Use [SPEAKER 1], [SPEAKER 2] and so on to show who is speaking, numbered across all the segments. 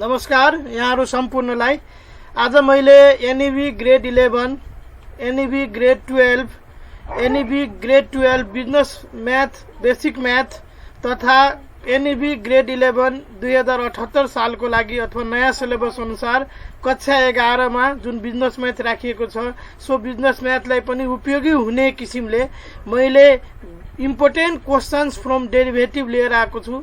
[SPEAKER 1] नमस्कार यहाँहरु सम्पूर्णलाई। आज मैले NEB grade 11, NEB grade 12, NEB grade 12 business math, basic math तथा एनईबी ग्रेड 11 2078 सालको लागि अथवा नयाँ सिलेबस अनुसार कक्षा 11 मा जुन बिजनेस मैथ राखिएको छ सो बिजनेस मैथलाई पनि उपयोगी हुने किसिमले मैले इम्पोर्टेन्ट क्वेशन्स फ्रम डेरिभेटिभ लिएर आएको छु।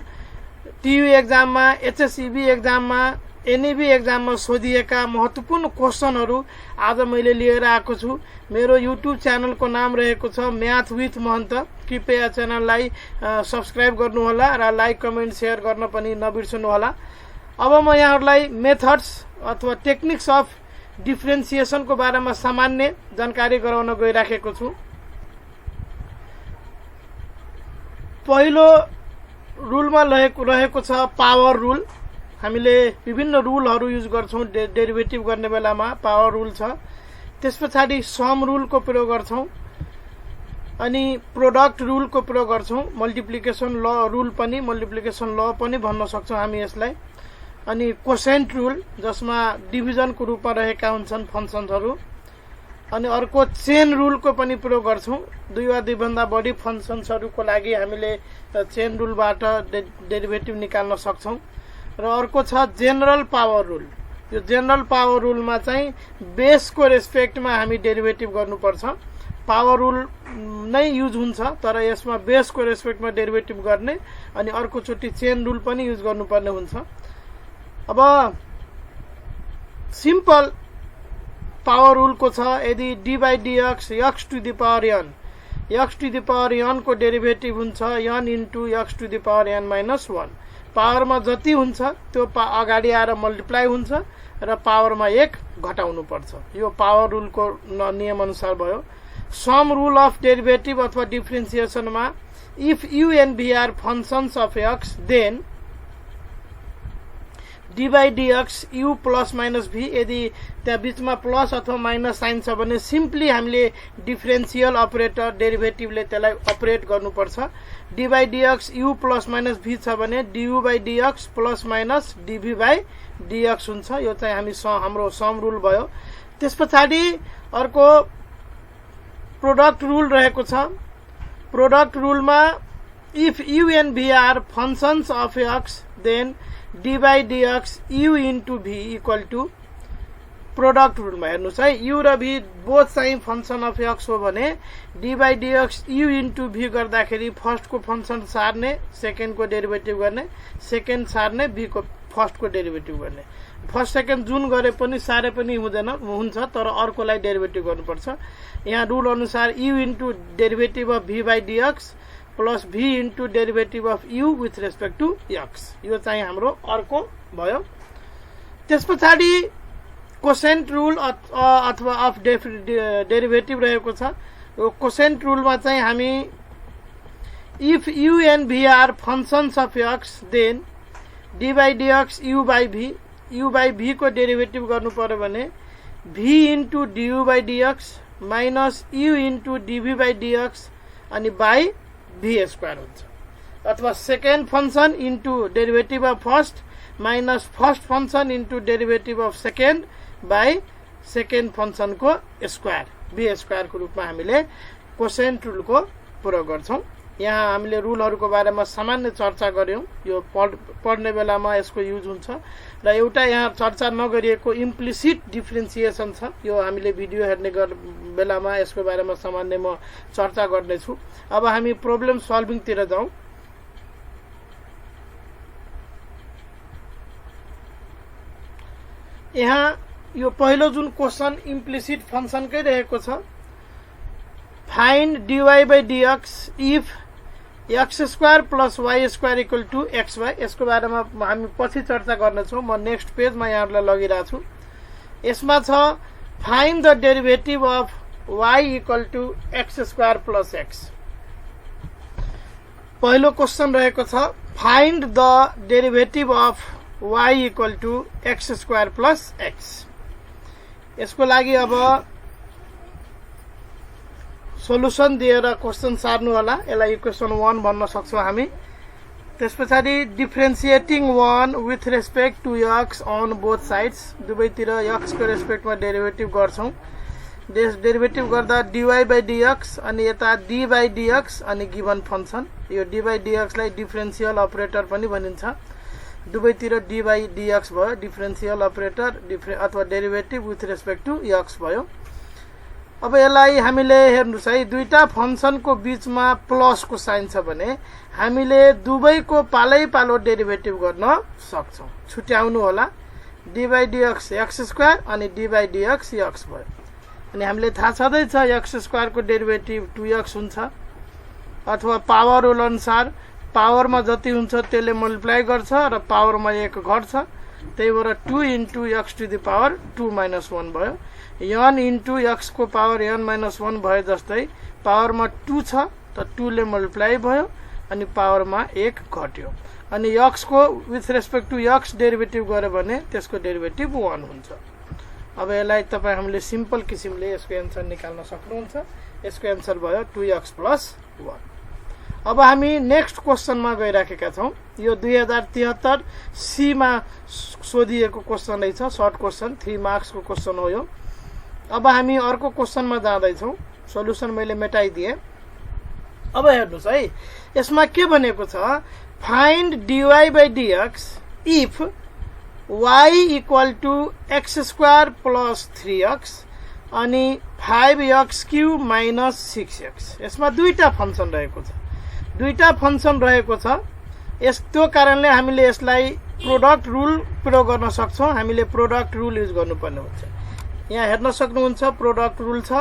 [SPEAKER 1] टीयू एक्जाम में, एचएसईबी एक्जाम में, एनईबी एक्जाम में सोधिएका महत्वपूर्ण क्वेशनहरू आज मैले लिएर आएको छु। मेरो यूट्यूब चैनल को नाम रहेको छ म्याथ विथ महन्त। कृपया च्यानललाई सब्स्क्राइब गर्नुहोला र लाइक कमेन्ट शेयर गर्न पनि नबिर्सनुहोला। अब म यहाँहरुलाई मेथड्स अथवा टेक्निक्स अफ डिफरेन्सिएसन को बारेमा सामान्य जानकारी गराउन गइराखेको छु। पहिलो रूल में रहेको छ पावर रूल। हामीले विभिन्न रूलहरू युज गर्छौं डेरिभेटिभ गर्ने बेलामा। पावर रूल छ, त्यसपछि सम रूल को प्रयोग गर्छौं अनि प्रोडक्ट रूल को प्रयोग गर्छौं। मल्टिप्लिकेसन ल रूल पनि, मल्टिप्लिकेसन ल पनि भन्न सक्छौं हामी यसलाई। अनि कोसेन्ट रूल जसमा डिभिजन को रूपमा रहेका हुन्छन् फंक्शन्सहरू। अनि अर्को चेन रूल को पनि प्रयोग गर्छौं। दुई वा दुई भन्दा बढी फंक्शन्सहरूको लागि हामीले चेन रूलबाट डेरिभेटिभ निकाल्न सक्छौं। र अर्को छ जेनरल पावर रूल। यो जेनरल पावर रूलमा चाहिँ बेस को रेस्पेक्टमा हामी डेरिभेटिभ गर्नुपर्छ। पावर रूल नै युज हुन्छ तर यसमा बेस को रेस्पेक्टमा डेरिभेटिभ गर्ने। अनि अर्को चोटी चेन रूल पनि युज गर्नुपर्ने हुन्छ। अब सिम्पल पावर रूल को छ यदि d by dx x to the power n, x to the power n को डेरिभेटिभ हुन्छ n into x to the power n minus 1। पावरमा जति हुन्छ त्यो अगाडि आएर मल्टिप्लाई हुन्छ र पावरमा 1 घटाउनु पर्छ। यो पावर रूल को नियम अनुसार भयो। सम रूल अफ डेरिभेटिभ अथवा डिफरेन्सिएसन मा if u and v are functions of x then d by dx u plus minus v. यदि त्यहाँ बीचमा प्लस अथवा माइनस साइन छ भने सिम्पली हामीले डिफरेन्शियल अपरेटर डेरिभेटिभले त्यसलाई अपरेट गर्नुपर्छ। D by dx u plus minus v छ भने du by dx plus minus dv by dx हुन्छ। यो चाहिँ हाम्रो सम रूल भयो। त्यसपछि अर्को प्रोडक्ट रूल रहेको छ। प्रोडक्ट रूलमा if u and v are functions of x then d by dx u into v equal to. Product रूलमा हेर्नुस् है, यू र भी बोथ चाहिँ फंक्शन अफ एक्स हो भने d by dx u into v गर्दाखेरि first को function सार्ने, सेकेन्ड को डेरिभेटिभ गर्ने, सेकेन्ड सार्ने, भी को फर्स्ट को डेरिभेटिभ गर्ने। फर्स्ट सेकेन्ड जुन गरे पनि सारे पनि हुँदैन, हुन्छ तर अर्कोलाई डेरिभेटिभ गर्नुपर्छ। यहाँ रूल अनुसार u into derivative of v by dx plus v into derivative of u with respect to x. यो चाहिँ हाम्रो अर्को भयो। त्यसपछि कोसेन्ट रूल अथवा अफ डेरिभेटिभ रहेको छ। यो कोसेन्ट रूलमा चाहिँ हामी if u and v are functions of x then d by dx u by v, u by v को डेरिभेटिभ गर्नु पर्यो भने v into du by dx minus u into DV by dx अनि by V square हुन्छ। अथवा second function into derivative of first minus first function into derivative of second by second function को square, भी square को रूपमा हामीले कोसेन्ट rule को प्रयोग गर्छौं। यहाँ हामीले रूलहरूको बारेमा सामान्य चर्चा गर्यौं। यो पढ्ने बेलामा यसको युज हुन्छ। र एउटा यहाँ चर्चा नगरिएको इम्प्लिसिट डिफरेन्सिएसन छ। यो हामीले भिडियो हेर्ने बेलामा यसको बारेमा सामान्य म चर्चा गर्नेछु। अब हामी प्रब्लम सल्भिङ तिर जाउँ। यहाँ यो पहिलो जुन क्वेशन इम्प्लिसिट फंक्शनकै रहेको छ। Find dy by dx if x square plus y square equal to x y. यसको बारेमा हामी पछि चर्चा गर्नेछौँ। म नेक्स्ट पेजमा यहाँहरुलाई लगिरहेको छु। यसमा छ find the derivative of y equal to x square plus x. पहिलो क्वेशन रहेको छ find the derivative of y equal to x square plus x. यसको लागि अब सोलुसन दिएर क्वेशन सार्नु होला। यसलाई इक्वेसन 1 भन्न सक्छौं हामी। त्यस पछाडि differentiating 1 with respect to x on both sides, दुवैतिर x को रेस्पेक्टमा डेरिभेटिभ गर्छौं। डेरिभेटिभ गर्दा dy by dx अनि यता d by dx अनि गिवन फंक्शन, यो d by dx लाई डिफरेन्शियल अपरेटर पनि भनिन्छ। दुवैतिर d by dx भयो, डिफरेन्शियल अपरेटर अथवा derivative with respect to x भयो। अब यसलाई हामीले हेर्नुस् है, दुईटा फंक्शनको बीचमा प्लस को साइन छ भने हामीले दुवैको पालै पालो डेरिभेटिभ गर्न सक्छौं। छुट्याउनु होला, d by dx x square अनि d by dx x भयो। अनि हामीले थाहा छँदैछ x स्क्वायर को डेरिभेटिभ 2x हुन्छ, अथवा पावर रुल अनुसार पावरमा जति हुन्छ त्यसले मल्टिप्लाई गर्छ र पावरमा 1 घट्छ, त्यही भएर 2 into x to the power 2 minus 1 भयो। n into x को पावर n minus 1 भए जस्तै पावरमा 2 छ त 2 ले मल्टिप्लाई भयो अनि पावरमा 1 घट्यो, अनि x को with respect to x derivative गर्यो भने त्यसको डेरिभेटिभ 1 हुन्छ। अब यसलाई तपाई हामीले सिम्पल किसिमले यसको एन्सर निकाल्न सक्नुहुन्छ। यसको एन्सर भयो 2x + 1। अब हामी नेक्स्ट क्वेशनमा गइराखेका छौं। यो 2073 सी मा सोधिएको क्वेशन रहेछ, सर्ट क्वेशन, 3 मार्क्स को क्वेशन हो यो। अब हामी अर्को क्वेशनमा जाँदै छौं। सोलुसन मैले मेटाइदिए। अब हेर्नुस् है, यसमा के भनेको छ, find dy by dx if y equal to x square plus 3x अनि 5x क्यूब माइनस 6x। यसमा दुईटा फंक्शन रहेको छ। यस्तो कारणले हामीले यसलाई प्रोडक्ट रुल प्रयोग गर्न सक्छौं। हामीले प्रोडक्ट रुल युज गर्नुपर्ने हुन्छ। यहाँ हेर्न सक्नुहुन्छ प्रोडक्ट रुल छ,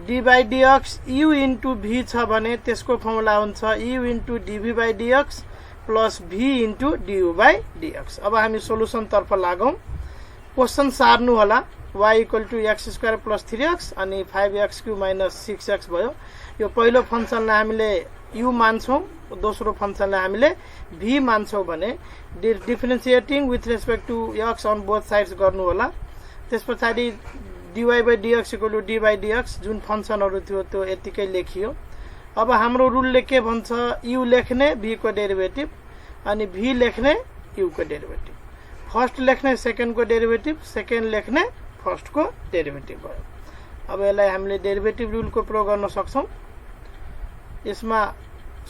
[SPEAKER 1] d by dx u into v छ भने त्यसको फर्मुला हुन्छ u into dv by dx plus v into du by dx। अब हामी सोलुसन तर्फ लागौं। क्वेशन सार्नु होला, y equal to x square plus 3x अनि 5x क्यूब माइनस 6x भयो। यो पहिलो फंक्शनलाई हामीले u मान्छौं, दोस्रो फंक्शनलाई हामीले v मान्छौं भने differentiating with respect to x on both sides गर्नु होला। त्यसपछि dy by dx equal to d by dx जुन फंक्शनहरु थियो त्यो यतिकै लेखियो। अब हाम्रो रुलले के भन्छ, u लेख्ने v को डेरिभेटिभ अनि v लेख्ने u को डेरिभेटिभ, फर्स्ट लेख्ने सेकेन्ड को डेरिभेटिभ, सेकेन्ड लेख्ने फर्स्ट को डेरिभेटिभ भयो। अब यसलाई हामीले डेरिभेटिभ रुलको प्रयोग गर्न सक्छौं। यसमा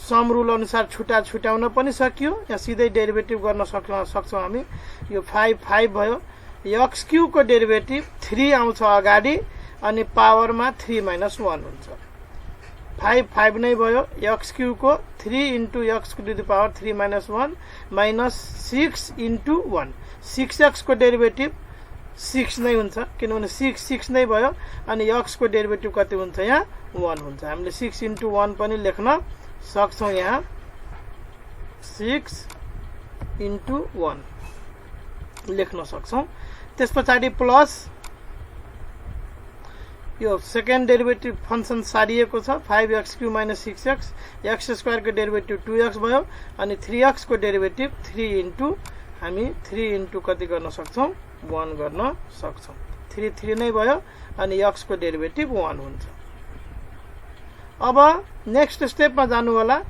[SPEAKER 1] सम रुल अनुसार छुटाउन पनि सकियो, या सिधै डेरिभेटिभ गर्न सक्छौं हामी। यो 5 भयो, x क्यूब को डेरिभेटिभ 3 आउँछ अगाडि अनि पावरमा 3 minus 1 हुन्छ। 5 नै भयो, x क्यूब को 3 into x to the power 3 minus 1 minus 6 into 1। 6x को डेरिभेटिभ 6 नै हुन्छ, किनभने 6 नै भयो अनि x को डेरिभेटिभ कति हुन्छ, यहाँ 1 हुन्छ। हामीले 6 into 1 पनि लेख्न सक्छौं, यहाँ 6 into 1 लेख्न सक्छौं। त्यसपछि प्लस यो सेकेन्ड डेरिभेटिभ फंक्शन सारिएको छ, 5x cube minus 6x, x square को डेरिभेटिभ 2x भयो अनि 3x को डेरिभेटिभ 3 into हामी 3 into कति गर्न सक्छौं, 1 गर्न सक्छौं। 3 नै भयो अनि x को डेरिभेटिभ 1 हुन्छ। अब नेक्स्ट स्टेपमा जानु होला,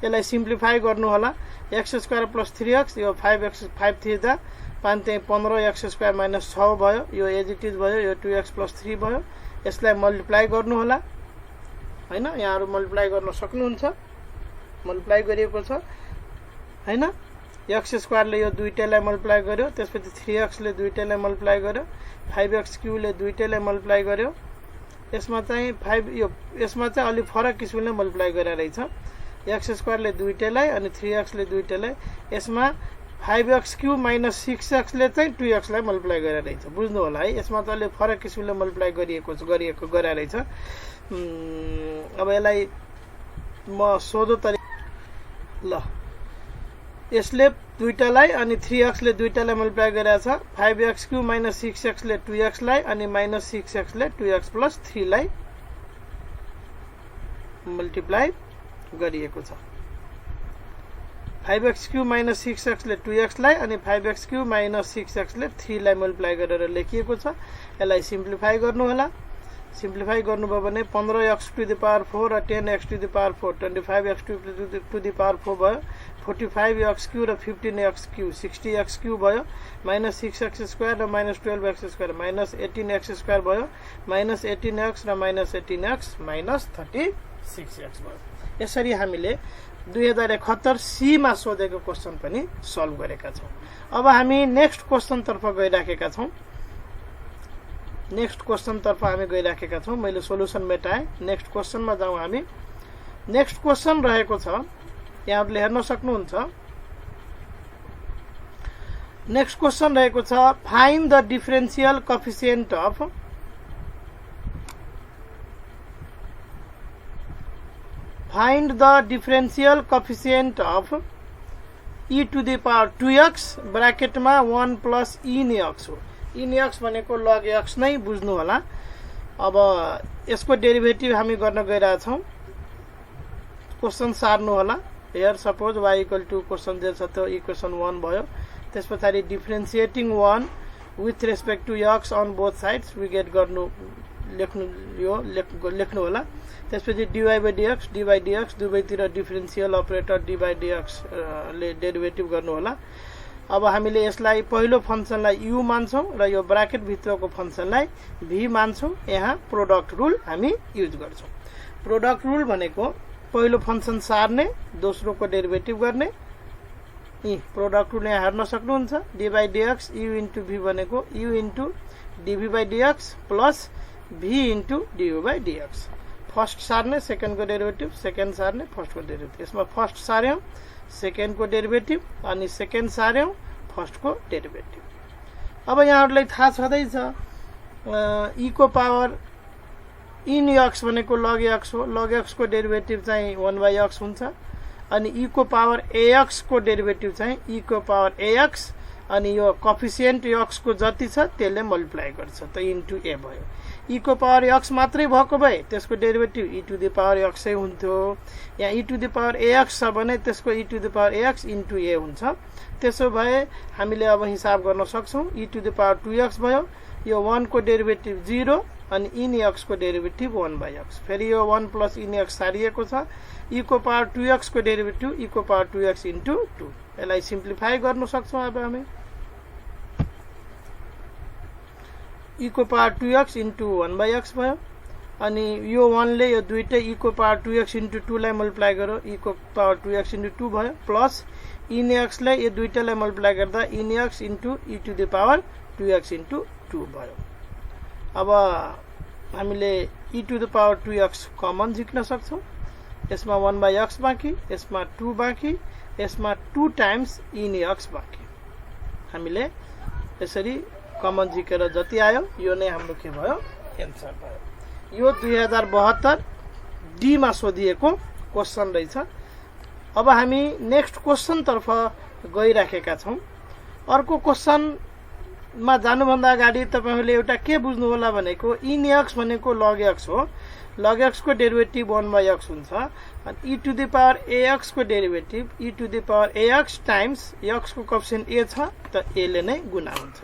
[SPEAKER 1] यसलाई सिम्प्लिफाई गर्नु होला। x स्क्वायर प्लस 3x, यो 5 थिच्दा 5 चाहिँ 15x स्क्वायर माइनस 6 भयो, यो एज इट इज भयो, यो 2x प्लस 3 भयो। यसलाई मल्टिप्लाई गर्नु होला हैन, यहाँहरु मल्टिप्लाई गर्न सक्नुहुन्छ। मल्टिप्लाई गरिएको छ हैन, x स्क्वायरले यो दुईटैलाई मल्टिप्लाई गर्यो, त्यसपछि 3x ले दुईटैलाई मल्टिप्लाई गर्यो, 5x क्यूब ले दुईटैलाई मल्टिप्लाई गर्यो। यसमा चाहिँ अलि फरक किसिमले मल्टिप्लाई गरेर रहेछ। x स्क्वायरले दुईटैलाई अनि 3x ले दुईटैलाई। यसमा 5x क्यूब माइनस 6x ले चाहिँ 2x लाई मल्टिप्लाई गरेर रहेछ। बुझ्नु होला है, यसमा त अलि फरक किसिमले मल्टिप्लाई गरिएको गरेर रहेछ। अब यसलाई म सोधो तरिका, ल यसले दुईटालाई अनि 3x ले दुईटालाई मल्टिप्लाई गरेछ। 5x क्यूब माइनस 6x ले 2x लाई अनि माइनस 6x ले 2x प्लस 3 लाई मल्टिप्लाई गरिएको छ। 5x क्यूब माइनस 6x ले 2x लाई अनि 5x क्यूब माइनस 6x ले 3 लाई मल्टिप्लाई गरेर लेखिएको छ। यसलाई सिम्प्लिफाई गर्नु होला। सिम्प्लिफाई गर्नुभयो भने 15x टु द पावर 4 र 10x to the power 4, 25x to the power 4 भयो। 45x³ र 15x³ 60x³ भयो माइनस 6x² र माइनस 12x² माइनस 18x² भयो माइनस 18x र माइनस 18x माइनस 36x भयो। यसरी हामीले 2071 सी मा सोधेको क्वेशन पनि सल्भ गरेका छौं। अब हामी नेक्स्ट क्वेशन तर्फ गइराखेका छौं। मैले सोलुसन मेटाए। नेक्स्ट क्वेशनमा जाउँ हामी। नेक्स्ट क्वेशन रहेको छ, यहाँहरुले हेर्न सक्नुहुन्छ। नेक्स्ट क्वेशन रहेको छ, find the differential coefficient of e to the power 2x ब्रैकेटमा 1 plus e ने x हो। e ने x भनेको log x नै बुझ्नु होला। अब यसको डेरिभेटिभ हामी गर्न गइरहेका छौं। क्वेशन सार्नु होला। Here suppose y equal to question जे छ त्यो इक्वेसन 1 भयो। त्यसपछि differentiating 1 with respect to x on both sides we get गर्नु लेख्नु होला। त्यसपछि dy by dx दुवैतिर डिफरेन्शियल अपरेटर dy dx ले डेरिभेटिभ गर्नु होला। अब हामीले यसलाई पहिलो फंक्शनलाई u मान्छौं र यो ब्रैकेट भित्रको फंक्शनलाई v मान्छौं। यहाँ प्रोडक्ट रुल हामी युज गर्छौं। प्रोडक्ट रुल भनेको पहिलो फंक्शन सार्ने, दोस्रोको डेरिभेटिभ गर्ने। प्रोडक्ट रुल यहाँ हेर्न सक्नुहुन्छ। dy by dx u into v भनेको u into dv by dx plus v into du by dx। First सार्ने सेकेन्ड को डेरिभेटिभ, सेकेन्ड सार्ने फर्स्ट को डेरिभेटिभ। यसमा फर्स्ट सार्यौं सेकेन्ड को डेरिभेटिभ अनि सेकेन्ड सार्यौं फर्स्ट को डेरिभेटिभ। अब यहाँहरुलाई थाहा छँदैछ e को पावर in x भनेको log x हो। log x को डेरिभेटिभ चाहिँ 1 by x हुन्छ अनि e को पावर ax को डेरिभेटिभ चाहिँ e को पावर ax अनि यो कोएफिसिएन्ट x को जति छ त्यसले मल्टिप्लाई गर्छ त इन्टु a भयो। e को पावर x मात्रै भएको भए त्यसको derivative e to the power x हुन्थ्यो। यहाँ e to the power ax छ भने त्यसको e to the power ax into a हुन्छ। त्यसो भए हामीले अब हिसाब गर्न सक्छौं। e to the power 2x भयो। यो 1 को डेरिभेटिभ 0 अनि in x को डेरिभेटिभ 1 by x। फेरि यो 1 प्लस in x सारिएको छ। e को पावर 2x को डेरिभेटिभ e को पावर 2x इन्टु 2। यसलाई सिम्प्लिफाई गर्न सक्छौं। अब हामी e को power 2x into 1 by x भयो अनि यो 1 ले यो दुईटै e को पावर 2x इन्टु 2 लाई मल्टिप्लाई गरो e को पावर 2x इन्टु 2 भयो प्लस in x लाई यो दुईटालाई मल्टिप्लाई गर्दा in x into e to the power 2x into 2 भयो। अब हामीले e to the power 2x common झिक्न सक्छौं। यसमा 1 by x बाँकी, यसमा 2 बाँकी, यसमा 2 टाइम्स in x बाँकी। हामीले यसरी कमन झिकेर जति आयो यो नै हाम्रो के भयो एन्सर भयो। यो 2072 डी मा सोधिएको क्वेशन रहेछ। अब हामी नेक्स्ट क्वेशन तर्फ गइराखेका छौं। अर्को क्वेशन मा जानुभन्दा अगाडि तपाईहरुले एउटा के बुझ्नु होला भनेको in x भनेको log x हो। log x को डेरिभेटिभ 1 by x हुन्छ अनि e to the power ax को derivative e to the power ax times x को कोएफिसिएन्ट a छ त a ले नै गुणा हुन्छ।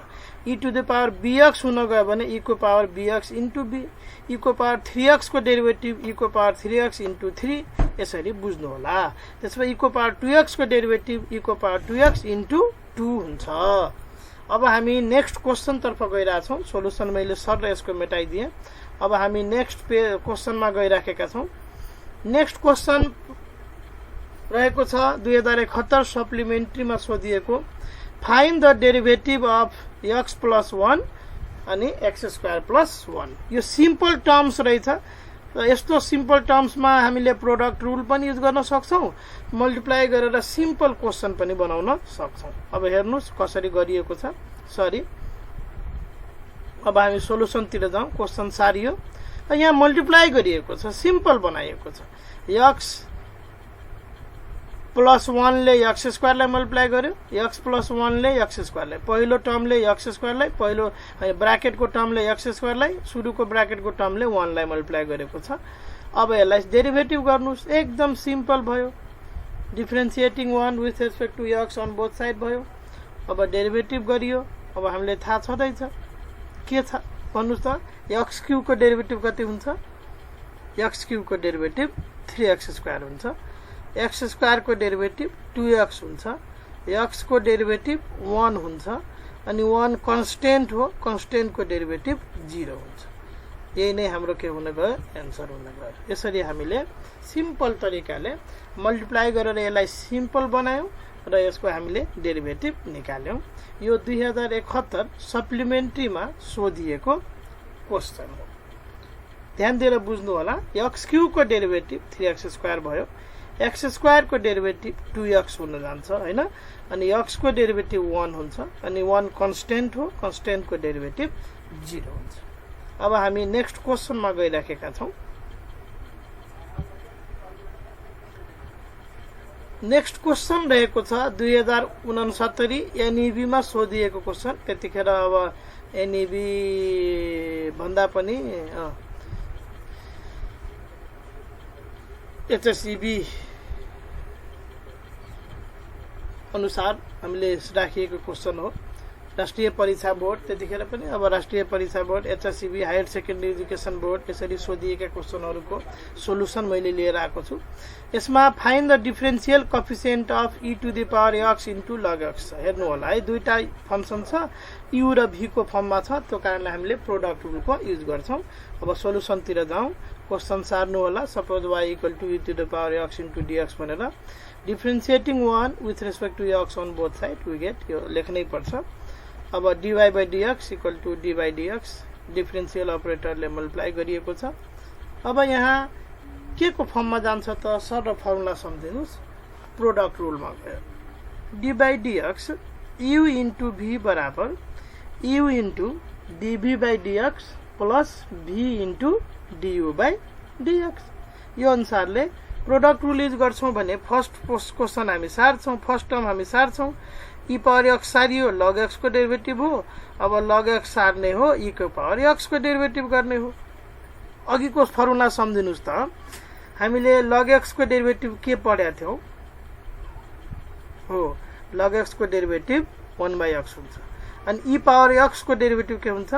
[SPEAKER 1] e to the power bx हुन गयो भने e को power bx into b, e को पावर 3x को डेरिभेटिभ e को पावर 3x इन्टु 3 यसरी बुझ्नु होला। त्यसपछि e को पावर 2x को डेरिभेटिभ e को पावर 2x इन्टु 2 हुन्छ। अब हामी नेक्स्ट क्वेशन तर्फ गइरा छौं। सोलुसन मैले सर यसको मेटाइदिए। अब हामी नेक्स्ट क्वेशन मा गइराखेका छौं। नेक्स्ट क्वेशन रहेको छ 2071 सप्लिमेन्ट्री मा सोधिएको find the derivative of x plus 1 अनि x स्क्वायर प्लस 1। यो सिम्पल टर्म्स रहेछ। यस्तो सिम्पल टर्म्स मा हामीले प्रोडक्ट रुल पनि युज गर्न सक्छौं, मल्टिप्लाई गरेर सिम्पल क्वेशन पनि बनाउन सक्छौं। अब हेर्नुस् कसरी गरिएको छ। सरी अब हामी सोलुसन तिर जाउँ। क्वेशन सारियो। यहाँ मल्टिप्लाई गरिएको छ, सिम्पल बनाइएको छ। x प्लस 1 ले x स्क्वायर लाई मल्टिप्लाई गर्यो, x प्लस 1 ले x स्क्वायर लाई, पहिलो टर्मले x स्क्वायर लाई, पहिलो ब्रैकेट को टर्मले x स्क्वायर लाई, सुरुको ब्रैकेट को टर्मले 1 लाई मल्टिप्लाई गरेको छ। अब यसलाई डेरिभेटिभ गर्नुस्, एकदम सिम्पल भयो। Differentiating 1 with respect to x on both side भयो। अब डेरिभेटिभ गरियो। अब हामीले थाहा छदैछ के छ भन्नुस् त। x³ को डेरिभेटिभ कति हुन्छ? x³ को डेरिभेटिभ 3x स्क्वायर हुन्छ। एक्स स्क्वायर को डेरिभेटिभ 2x हुन्छ, x को डेरिभेटिभ 1 हुन्छ अनि 1 कन्स्टेन्ट हो, कन्स्टेन्ट को डेरिभेटिभ 0 हुन्छ। यही नै हाम्रो के हुन गयो, एन्सर हुन गयो। यसरी हामीले सिम्पल तरिकाले मल्टिप्लाई गरेर यसलाई सिम्पल बनायौं र यसको हामीले डेरिभेटिभ निकाल्यौं। यो 2071 सप्लिमेन्ट्रीमा सोधिएको क्वेशन हो। ध्यान दिएर बुझ्नु होला। एक्स क्यूब को डेरिभेटिभ 3x स्क्वायर भयो, एक्स स्क्वायर को डेरिभेटिभ 2x हुन जान्छ हैन, अनि x को डेरिभेटिभ 1 हुन्छ अनि 1 कन्स्टेन्ट हो, कन्स्टेन्ट को डेरिभेटिभ 0 हुन्छ। अब हामी नेक्स्ट क्वेशनमा गइराखेका छौं। नेक्स्ट क्वेशन रहेको छ 2069 एनईबी मा सोधिएको क्वेशन। त्यतिखेर अब एनईबी भन्दा पनि एचएसईबी अनुसार हामीले राखिएको क्वेशन हो। राष्ट्रिय परीक्षा बोर्ड त्यतिखेर पनि अब राष्ट्रिय परीक्षा board, HSEB, higher secondary education board यसरी सोधिएका क्वेशनहरुको सोलुसन मैले लिएर आएको छु। यसमा find the differential coefficient of e to the power x into log x। हेर्नु होला है, दुईटा फंक्सन छ, u र v को फर्ममा छ, त्यो कारणले हामीले प्रोडक्ट रुलको युज गर्छौं। अब सोलुसन तिर जाउँ। क्वेशन सार्नु होला। Suppose y equal to e to the power x into dx भनेर differentiating 1 with respect to x on both side we get, यो लेख्नै पर्छ। अब dy by dx equal to d by dx differential अपरेटरले multiply गरिएको छ। अब यहाँ के को फर्ममा जान्छ त सरल फर्मुला सम्झिनुस्, प्रोडक्ट रुलमा गयो। d by dx u into v बराबर u into dv by dx plus v into du by dx। यो अनुसारले प्रोडक्ट रुल युज गर्छौं भने फर्स्ट क्वेशन हामी सार्छौं, फर्स्ट टर्म हामी सार्छौं। e power x सारियो, log x को derivative हो। अब log x सार्ने हो, e को पावर x को डेरिभेटिभ गर्ने हो। अघिको फर्मुला सम्झिनुस् त, हामीले log x को डेरिभेटिभ के पढेका थियौ हो, log x को डेरिभेटिभ 1/x हुन्छ अनि e पावर x को डेरिभेटिभ के हुन्छ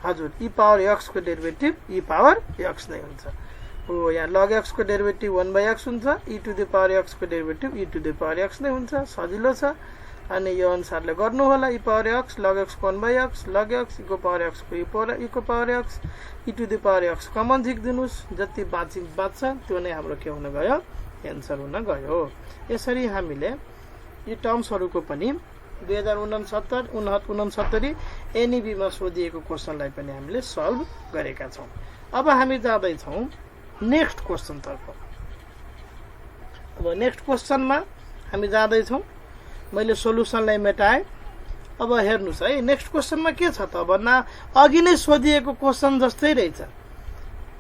[SPEAKER 1] हजुर, e पावर x को डेरिभेटिभ e पावर x नै हुन्छ हो। यहाँ log x को डेरिभेटिभ 1/x हुन्छ, e to the power x को derivative e to the power x नै हुन्छ। सजिलो छ अनि यो अनुसारले गर्नु होला। e power x log x को 1/x log x e को पावर x को e को power x e to the power x common झिक्दिनुस्, जति बाँच्छ त्यो नै हाम्रो के हुन गयो, एन्सर हुन गयो। यसरी हामीले यी टर्म्सहरुको पनि 2069 एनईबी मा सोधिएको क्वेशनलाई पनि हामीले सल्भ गरेका छौं। अब हामी जाँदै छौं नेक्स्ट क्वेशन तर्फ। अब नेक्स्ट क्वेशनमा हामी जाँदै छौं। मैले सोलुसनलाई मेटाए। अब हेर्नुस् है, नेक्स्ट क्वेशनमा के छ त भन्दा अघि नै सोधिएको क्वेशन जस्तै रहेछ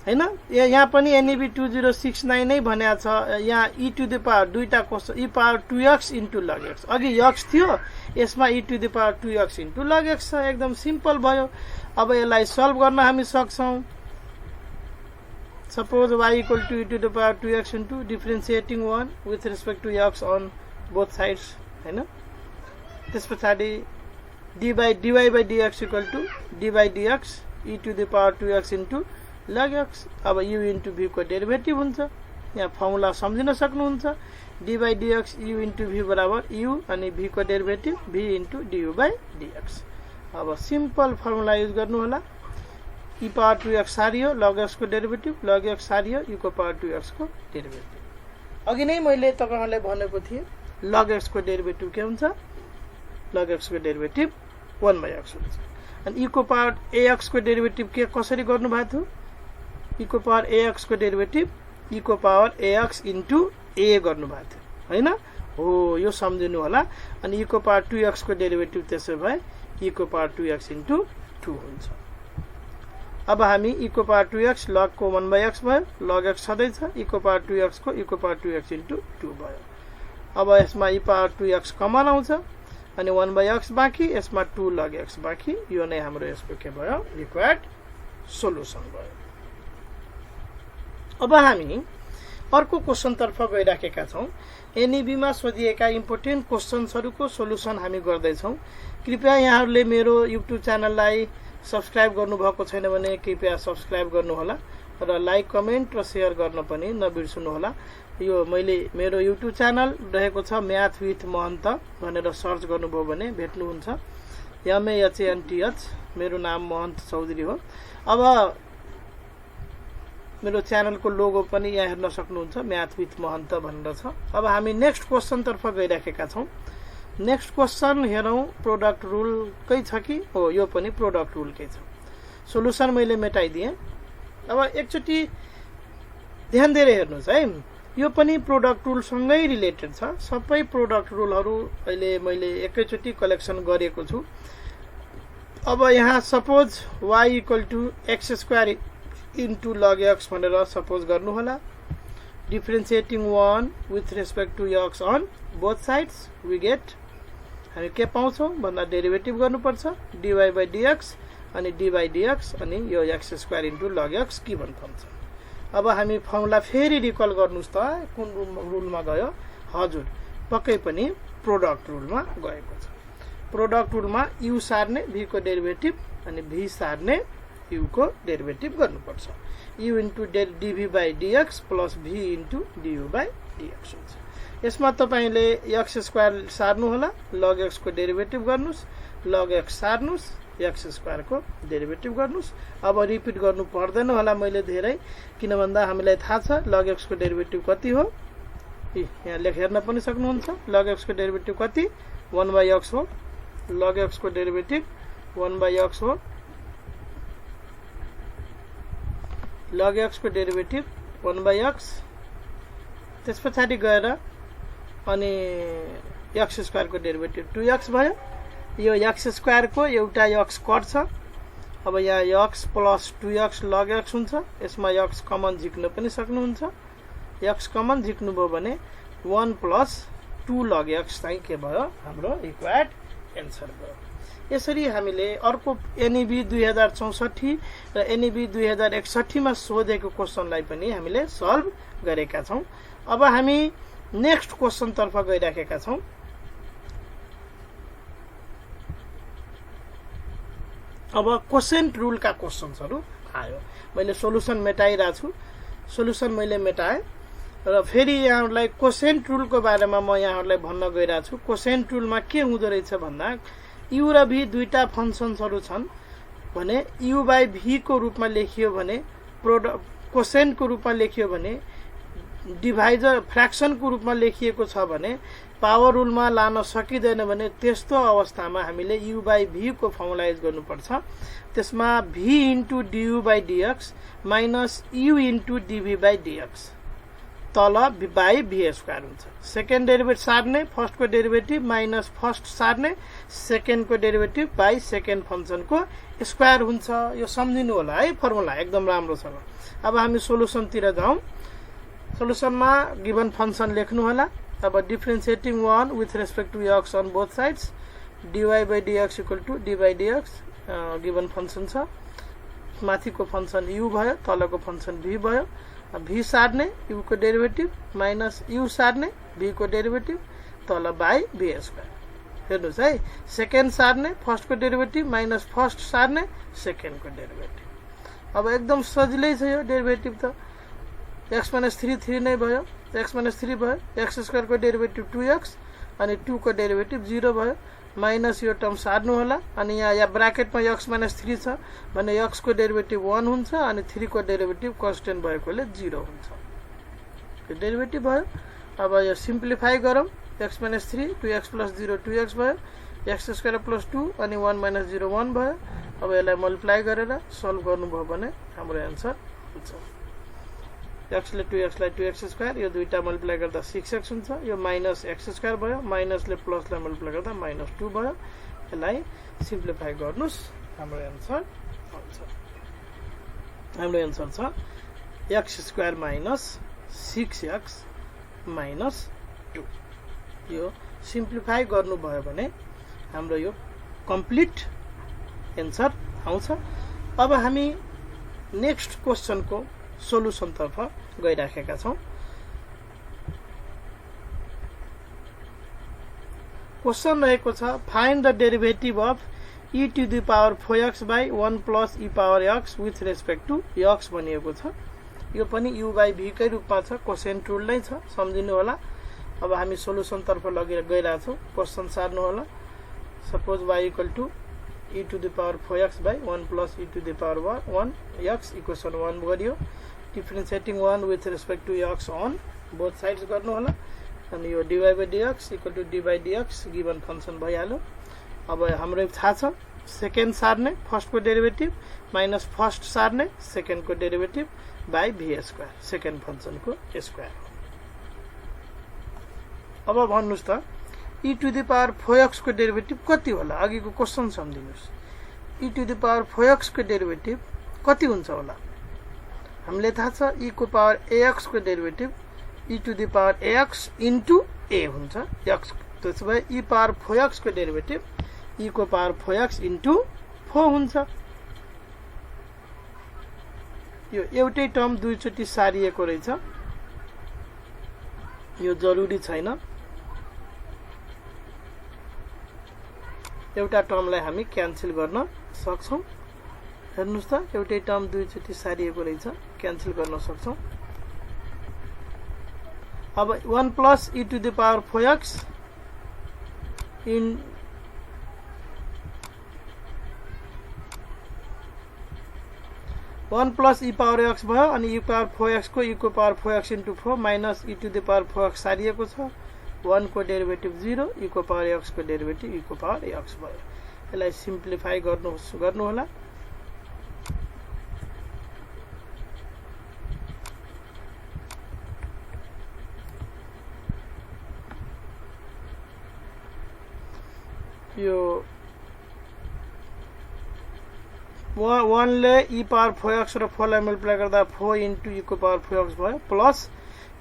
[SPEAKER 1] हैन। यहाँ पनि एनईबी 2069 नै भनेको छ। यहाँ e टु द पावर दुईटा question e power 2x into log x, अघि x थियो, यसमा e to the power 2x into log x छ। एकदम सिम्पल भयो। अब यसलाई सल्भ गर्न हामी सक्छौं। Suppose y equal to e to the power 2x into differentiating 1 with respect to x on both sides हैन। त्यसपछि dy by dx equal to d by dx e to the power 2x into log x। अब u into v को derivative हुन्छ। यहाँ formula सम्झिन सक्नुहुन्छ। d by dx u into v बराबर u अनि v को derivative v into du by dx। अब simple formula use गर्नु होला। e power 2x सारियो, log x को डेरिभेटिभ log x सारियो, e को पावर 2x को डेरिभेटिभ। अघि नै मैले तपाईहरुलाई भनेको थिए log x को डेरिभेटिभ के हुन्छ, log x को डेरिभेटिभ 1/x हुन्छ अनि e को पावर ax को डेरिभेटिभ के कसरी गर्नु भएको थियो, e को पावर ax को डेरिभेटिभ e को पावर ax इन्टु a गर्नु भएको थियो हैन हो। यो सम्झिनु होला। अनि e को पावर 2x को डेरिभेटिभ त्यसो भए e को पावर 2x इन्टु 2 हुन्छ। अब हामी e को पावर 2x log को 1/x भयो, log x सधैं छ, e को पावर 2x को e को पावर 2x इन्टु 2 भयो। अब यसमा e पावर 2x कमन आउँछ अनि 1/x बाँकी, यसमा 2 log x बाँकी। यो नै हाम्रो यसको के भयो, रिक्वायर्ड सोलुसन भयो। अब हामी अर्को क्वेशन तर्फ गइराखेका छौं। एनईबी मा सोधिएका इम्पोर्टेन्ट क्वेशन्सहरुको सोलुसन हामी गर्दै छौं। कृपया यहाँहरुले मेरो युट्युब च्यानललाई सब्स्क्राइब गर्नु भएको छैन भने कृपया सब्स्क्राइब गर्नु होला र लाइक कमेन्ट र शेयर गर्न पनि नबिर्सनु होला। यो मैले मेरो युट्युब च्यानल रहेको छ म्याथ विथ महन्त भनेर सर्च गर्नुभयो भने भेट्नुहुन्छ। MAHANTH मेरो नाम महन्त चौधरी हो। अब मेरो च्यानलको लोगो पनि यहाँ हेर्न सक्नुहुन्छ, म्याथ विथ महन्त भनेर छ। अब हामी नेक्स्ट क्वेसन तर्फ गइराखेका छौं। नेक्स्ट क्वेसन हेरौं, प्रोडक्ट रुल कै छ कि हो, यो पनि प्रोडक्ट रुल कै छ। सोलुसन मैले मेटाइदिएँ। अब एकचोटि ध्यान दिएर हेर्नुहोस् है, यो पनि प्रोडक्ट रुल सँगै रिलेटेड छ। सबै प्रोडक्ट रुलहरू अहिले मैले एकैचोटि कलेक्सन गरेको छु। अब यहाँ suppose y = x² into log x भनेर सपोज गर्नु होला। Differentiating 1 with respect to x on both sides we get, हामी के पाउँछौं भन्दा डेरिभेटिभ गर्नुपर्छ dy/dx अनि dy/dx अनि यो x² into log x given function. अब हामी फर्मुला फेरि रिकल गर्नुस् त कुन रुलमा गयो? हजुर, पक्कै पनि प्रोडक्ट रुलमा गएको छ। प्रोडक्ट रुलमा u सार्ने v को डेरिभेटिभ अनि v सार्ने u को डेरिभेटिभ गर्नुपर्छ। u into dv/dx plus v into du/dx हुन्छ। यसमा तपाईले x² सार्नु होला, log x को डेरिभेटिभ गर्नुस्, log x सार्नुस्, x² को डेरिभेटिभ गर्नुस्। अब रिपिट गर्नु पर्दैन होला मैले धेरै, किन भन्दा हामीलाई थाहा छ log x को डेरिभेटिभ कति हो। यहाँ लेखेर पनि सक्नुहुन्छ, log x को डेरिभेटिभ कति 1/x हो। log x को डेरिभेटिभ 1/x हो। log x को डेरिभेटिभ 1/x, त्यसपछि गएर अनि x² को डेरिभेटिभ 2x भयो। यो x² को एउटा x कट्छ। अब यहाँ x plus 2x log x हुन्छ। यसमा x कमन झिक्न पनि सक्नुहुन्छ। x कमन झिक्नु भयो भने 1 plus 2 log x चाहिँ के भयो? हाम्रो रिक्वायर्ड एन्सर भयो। यसरी हामीले अर्को NEB 2064 र NEB 2061 मा सोधेको क्वेशनलाई पनि हामीले सल्भ गरेका छौं। अब हामी नेक्स्ट क्वेशन तर्फ गइराखेका छौं। अब कोसेन्ट रुल का क्वेशन्सहरु आयो। मैले सोलुसन मेटाइरा छु, सोलुसन मैले मेटाए र फेरि यहाँहरुलाई कोसेन्ट रुल को बारेमा म यहाँहरुलाई भन्न गइरा छु। कोसेन्ट रुलमा के हुँदो रहेछ भन्दा u र v दुईटा फंक्शन्सहरु छन् भने u/v को रूपमा लेखियो भने, कोसेन्ट को रूपमा लेखियो भने, डिभाइजर फ्र्याक्सन को रूपमा लेखिएको छ भने, पावर रुलमा लान सकिदैन भने त्यस्तो अवस्थामा हामीले u/v को फर्मुलाइज गर्नुपर्छ। त्यसमा v into du/dx minus u into dv/dx तल v/v² हुन्छ। सेकेन्ड डेरिभेटिभ सार्ने फर्स्ट को डेरिभेटिभ माइनस फर्स्ट सार्ने सेकेन्ड को डेरिभेटिभ बाइ सेकेन्ड फंक्शन को स्क्वायर हुन्छ। यो सम्झिनु होला है फर्मुला एकदम राम्रोसँग। अब हामी सोलुसन तिर जाउँ। सोलुसनमा गिवन फंक्शन लेख्नु होला। अब differentiating 1 with respect to x on both sides dy/dx = d/dx given function छ। माथिको फंक्शन u भयो, तलको फंक्शन v भयो। v सार्ने u को डेरिभेटिभ माइनस u सार्ने v को डेरिभेटिभ तल बाइ v²। हेर्नुस् है, सेकेन्ड सार्ने फर्स्ट को डेरिभेटिभ माइनस फर्स्ट सार्ने सेकेन्ड को डेरिभेटिभ। अब एकदम सजिलै छ यो डेरिभेटिभ त। x - 3 3 नै भयो, x - 3 भयो, x² को डेरिभेटिभ 2x अनि 2 को डेरिभेटिभ 0 भयो। माइनस यो टर्म सार्नु होला अनि यहाँ ब्र्याकेटमा x - 3 छ भने x को डेरिभेटिभ 1 हुन्छ अनि 3 को डेरिभेटिभ कन्स्टेन्ट भएकोले 0 हुन्छ। यो डेरिभेटिभ भयो। अब यो सिम्प्लिफाई गरौँ। x - 3 2x + 0 2x भयो, x² + 2 अनि 1 - 0 1 भयो। अब यसलाई मल्टिप्लाई गरेर सल्भ गर्नुभयो भने हाम्रो आन्सर हुन्छ। x ले 2x लाई 2x², यो दुईटा मल्टिप्लाई गर्दा 6x हुन्छ। यो माइनस x² भयो, माइनसले प्लसलाई मल्टिप्लाई गर्दा -2 भयो। यसलाई सिम्प्लिफाई गर्नुस्, हाम्रो आन्सर हुन्छ। हाम्रो आन्सर छ x² - 6x - 2। यो सिम्प्लिफाई गर्नुभयो भने हाम्रो यो कम्प्लिट आन्सर आउँछ। अब हामी नेक्स्ट क्वेशन को सोलुसन तर्फ गइराखेका छौं। क्वेशन रहेको छ find the derivative of e⁴x/1 + e⁴x with respect to x भनिएको छ। यो पनि u by v कै रूपमा छ कोसेन्ट रुल नै छ सम्झिनु होला अब हामी सोलुसन तर्फ गइरा छौं क्वेशन सार्नु होला suppose y equal to e to the power 4x by 1 plus e to the power 1 x equation 1 गरियो डिफरेन्शिएटिङ 1 with respect to x on both sides गर्नु होला अनि यो dy by dx equal to d by dx given function भइहाल्यो अब हाम्रो थाहा छ सेकेन्ड सार्ने फर्स्ट को डेरिभेटिभ माइनस फर्स्ट सार्ने सेकेन्ड को derivative by v square second function को स्क्वायर अब भन्नुस् त e to the power 4x को डेरिभेटिभ कति होला अघिको question सम्झिनुस् e to the power 4x को डेरिभेटिभ कति हुन्छ होला हामीले थाहा छ e को पावर ax को derivative e to the power ax into a हुन्छ x त्यसैले e power 4x को डेरिभेटिभ e को पावर 4x into 4 हुन्छ यो एउटै टर्म दुई चोटी सारिएको रहेछ यो जरुरी छैन एउटा टर्मलाई हामी क्यान्सल गर्न सक्छौं हेर्नुस् त एउटै टर्म दुई चोटी सारिएको रहेछ क्यान्सल गर्न सक्छौं अब 1 plus e to the power 4x in 1 plus e power x भयो अनि e power 4x को e को power 4x into 4 minus e to the power 4x सारिएको छ 1 को डेरिभेटिभ 0 e को पावर x को डेरिभेटिभ e को पावर x भयो यसलाई सिम्प्लिफाई गर्नु होला यो 1 ले e पावर 4x र 4 लाई मल्टिप्लाई गर्दा 4 into e को पावर 4x भयो प्लस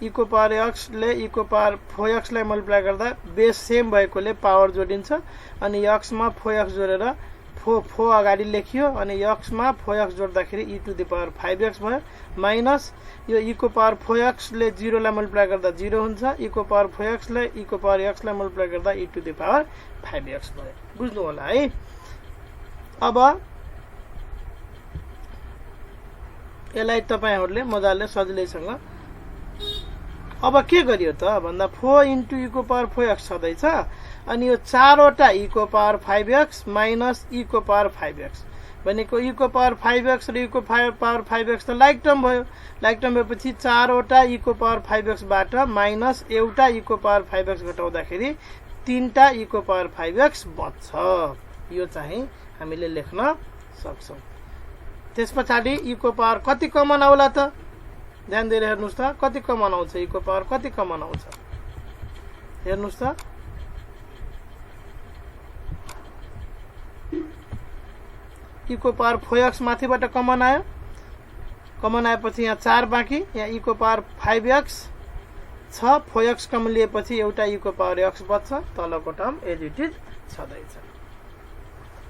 [SPEAKER 1] e को पावर x ले e को पावर 4x लाई मल्टिप्लाई गर्दा बेस सेम भएकोले पावर जोडिन्छ अनि x मा 4x जोडेर 4 अगाडि लेखियो अनि x मा 4x जोड्दाखेरि e to the power 5x भयो माइनस यो e को पावर 4x ले 0 लाई मल्टिप्लाई गर्दा 0 हुन्छ e को पावर 4x ले e को पावर x लाई मल्टिप्लाई गर्दा e to the power 5x भयो बुझ्नु होला है अब यसलाई तपाईहरुले मजाले सजिलैसँग अब के गरियो त भन्दा 4 into e को पावर 4x छदैछ अनि यो 4 वटा e को पावर 5x माइनस e को पावर 5x भनेको e को पावर 5x र e को पावर 5x त लाइक टर्म भयो लाइक टर्म भएपछि 4 वटा e को पावर 5x बाट माइनस एउटा e को पावर 5x घटाउँदाखेरि 3 टा e को पावर 5x बच्छ यो चाहिँ हामीले लेख्न सक्छौं त्यसपछि e को पावर कति कमन आउला त ध्यान दिएर हेर्नुस् त कति कमन आउँछ e को पावर कति कमन आउँछ हेर्नुस् त e को पावर 4x माथिबाट कमन आयो कमन आएपछि यहाँ 4 बाँकी यहाँ e को पावर 5x छ 4x कमन लिएपछि एउटा e को पावर x बच्छ तलको टर्म एज इट इज छदैछ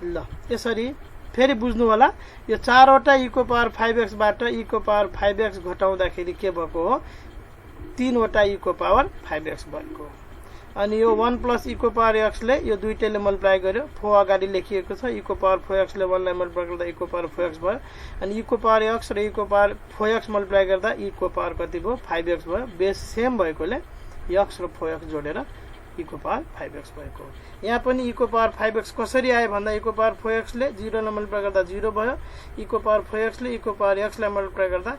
[SPEAKER 1] ल यसरी फेरि बुझ्नु होला यो 4 वटा e को पावर 5x बाट e को पावर 5x घटाउँदाखेरि के भएको हो 3 वटा e को पावर 5x भएको अनि यो 1 plus e को पावर x ले यो दुईटैले मल्टिप्लाई गर्यो 4 अगाडि लेखिएको छ e को पावर 4x ले 1 लाई मल्टिप्लाई गर्दा e को पावर 4x भयो अनि e को पावर x र e को पावर 4x मल्टिप्लाई गर्दा e को पावर कति भयो 5x भयो बेस सेम भएकोले x र 4x जोडेर e को पावर 5x भएको यहाँ पनि e को पावर 5x कसरी आयो भन्दा e को पावर 4x ले 0 लाई मल्टिप्लाई गर्दा 0 भयो e को पावर 4x ले e को पावर x लाई मल्टिप्लाई गर्दा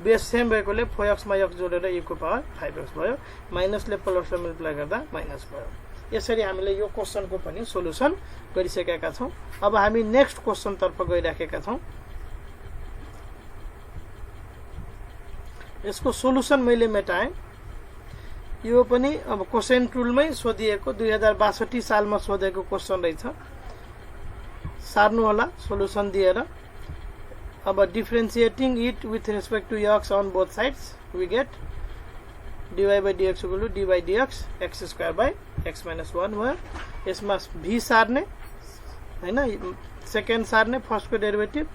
[SPEAKER 1] बेस सेम भएकोले 4x मा x जोडेर e को पावर 5x भयो माइनस ले प्लस लाई मल्टिप्लाई गर्दा माइनस भयो यसरी हामीले यो क्वेशनको पनि सोलुसन गरिसकेका छौं अब हामी नेक्स्ट क्वेशन तर्फ गइराखेका छौं यसको सोलुसन मैले मेटाएँ यो पनि अब कोसेन्ट रुलमै सोधिएको 2062 सालमा सोधेको क्वेशन रहेछ सार्नु होला सोलुसन दिएर अब differentiating it with respect to x on both sides we get dy by dx equal to d by dx x square by x minus 1 भयो यसमा v सार्ने हैन सेकेन्ड सार्ने फर्स्ट को डेरिभेटिभ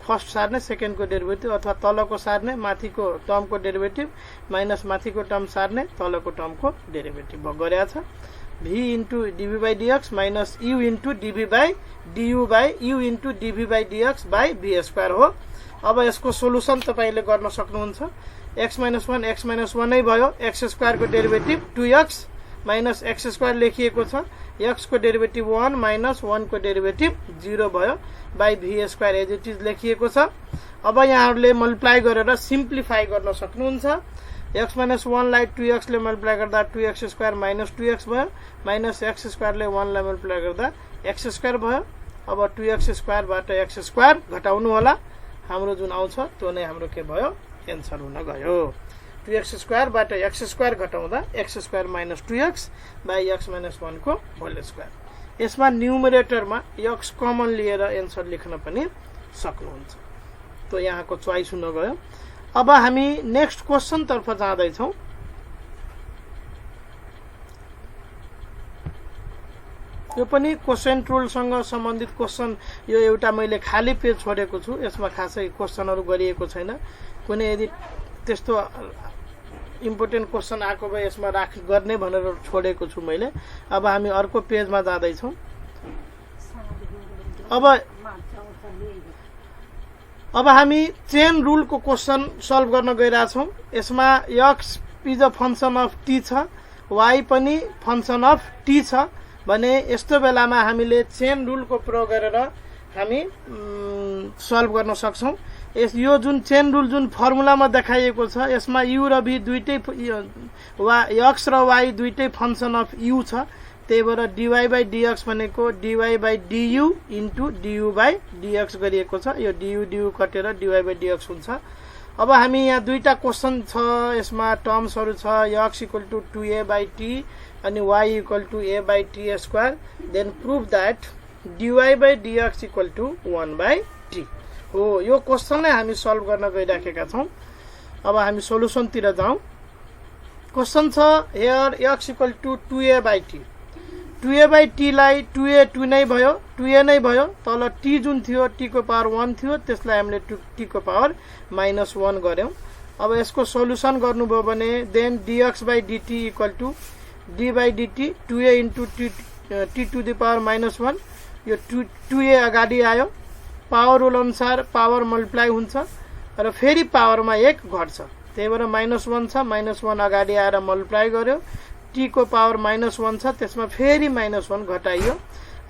[SPEAKER 1] फर्स्ट सार्ने सेकेन्ड को डेरिभेटिभ अथवा तलको सार्ने माथिको टर्मको डेरिभेटिभ माइनस माथिको टर्म सार्ने तलको टर्मको डेरिभेटिभ गरेको छ v into dv by dx minus u into dv by du by u into dv by dx by v square हो अब यसको सोलुसन तपाईले गर्न सक्नुहुन्छ। x - 1 x - 1 नै भयो। x स्क्वायर को derivative 2x minus x square लेखिएको छ। x को डेरिभेटिभ 1 माइनस 1 को डेरिभेटिभ 0 भयो by v square as it is लेखिएको छ। अब यहाँहरुले मल्टिप्लाई गरेर सिम्प्लिफाई गर्न सक्नुहुन्छ। x - 1 लाई 2x ले मल्टिप्लाई गर्दा 2x स्क्वायर माइनस 2x भयो माइनस x स्क्वायर ले 1 लाई मल्टिप्लाई गर्दा x स्क्वायर भयो। अब 2x स्क्वायर बाट x स्क्वायर घटाउनु होला, हाम्रो जुन आउँछ त्यो नै हाम्रो के भयो एन्सर हुन गयो। 2x स्क्वायर बाट x स्क्वायर घटाउँदा x square minus 2x by x - 1 को होल स्क्वायर। यसमा न्युमरेटरमा x कमन लिएर एन्सर लेख्न पनि सक्नुहुन्छ। तो यहाँको चोइस हुन गयो। अब हामी नेक्स्ट क्वेशन तर्फ जाँदै छौं। यो पनि क्वेशन रूल सँग सम्बन्धित क्वेशन, यो एउटा मैले खाली पेज छोडेको छु। यसमा खासै क्वेशनहरु गरिएको छैन। कुनै यदि त्यस्तो इम्पोर्टेन्ट क्वेशन आएको भए यसमा गर्ने भनेर छोडेको छु मैले। अब हामी अर्को पेजमा जाँदै छौं। अब हामी चेन रूल को क्वेशन सल्भ गर्न गइरा छौं। यसमा x is a function of t छ, y पनि फंक्शन अफ t छ भने यस्तो बेलामा हामीले चेन रूल को प्रयोग गरेर हामी सल्भ गर्न सक्छौं। यो जुन चेन रूल जुन फर्मुलामा देखाइएको छ यसमा u र v दुईटै x र y दुईटै फंक्शन अफ u छ। त्यही भएर dy बाइ dx भनेको dy by du into du by dx गरिएको छ। यो du कटेर dy बाइ dx हुन्छ। अब हामी यहाँ दुईटा क्वेशन छ, यसमा टर्म्सहरु छ x = 2a बाइ t अनि y = a by t square. Then prove that dy by dx = 1 by t हो। यो क्वेशनलाई हामी सल्भ गर्न गइराखेका छौं। अब हामी सोलुसन तिर जाउँ। क्वेशन छ here x = 2a by t। 2a by t लाई 2a 2 नै भयो, 2a नै भयो। तल t जुन थियो t को पावर 1 थियो, त्यसलाई हामीले t को पावर -1 गर्यौं। अब यसको सोलुसन गर्नुभयो भने then dx by dt = d by dt 2a into t to the power -1। यो 2a अगाडि आयो, पावर रूल अनुसार पावर मल्टिप्लाई हुन्छ र फेरि पावरमा 1 घट्छ। त्यही भएर -1 छ, -1 अगाडि आएर मल्टिप्लाई गर्यो। t को पावर -1 छ, त्यसमा फेरि -1 घटाइयो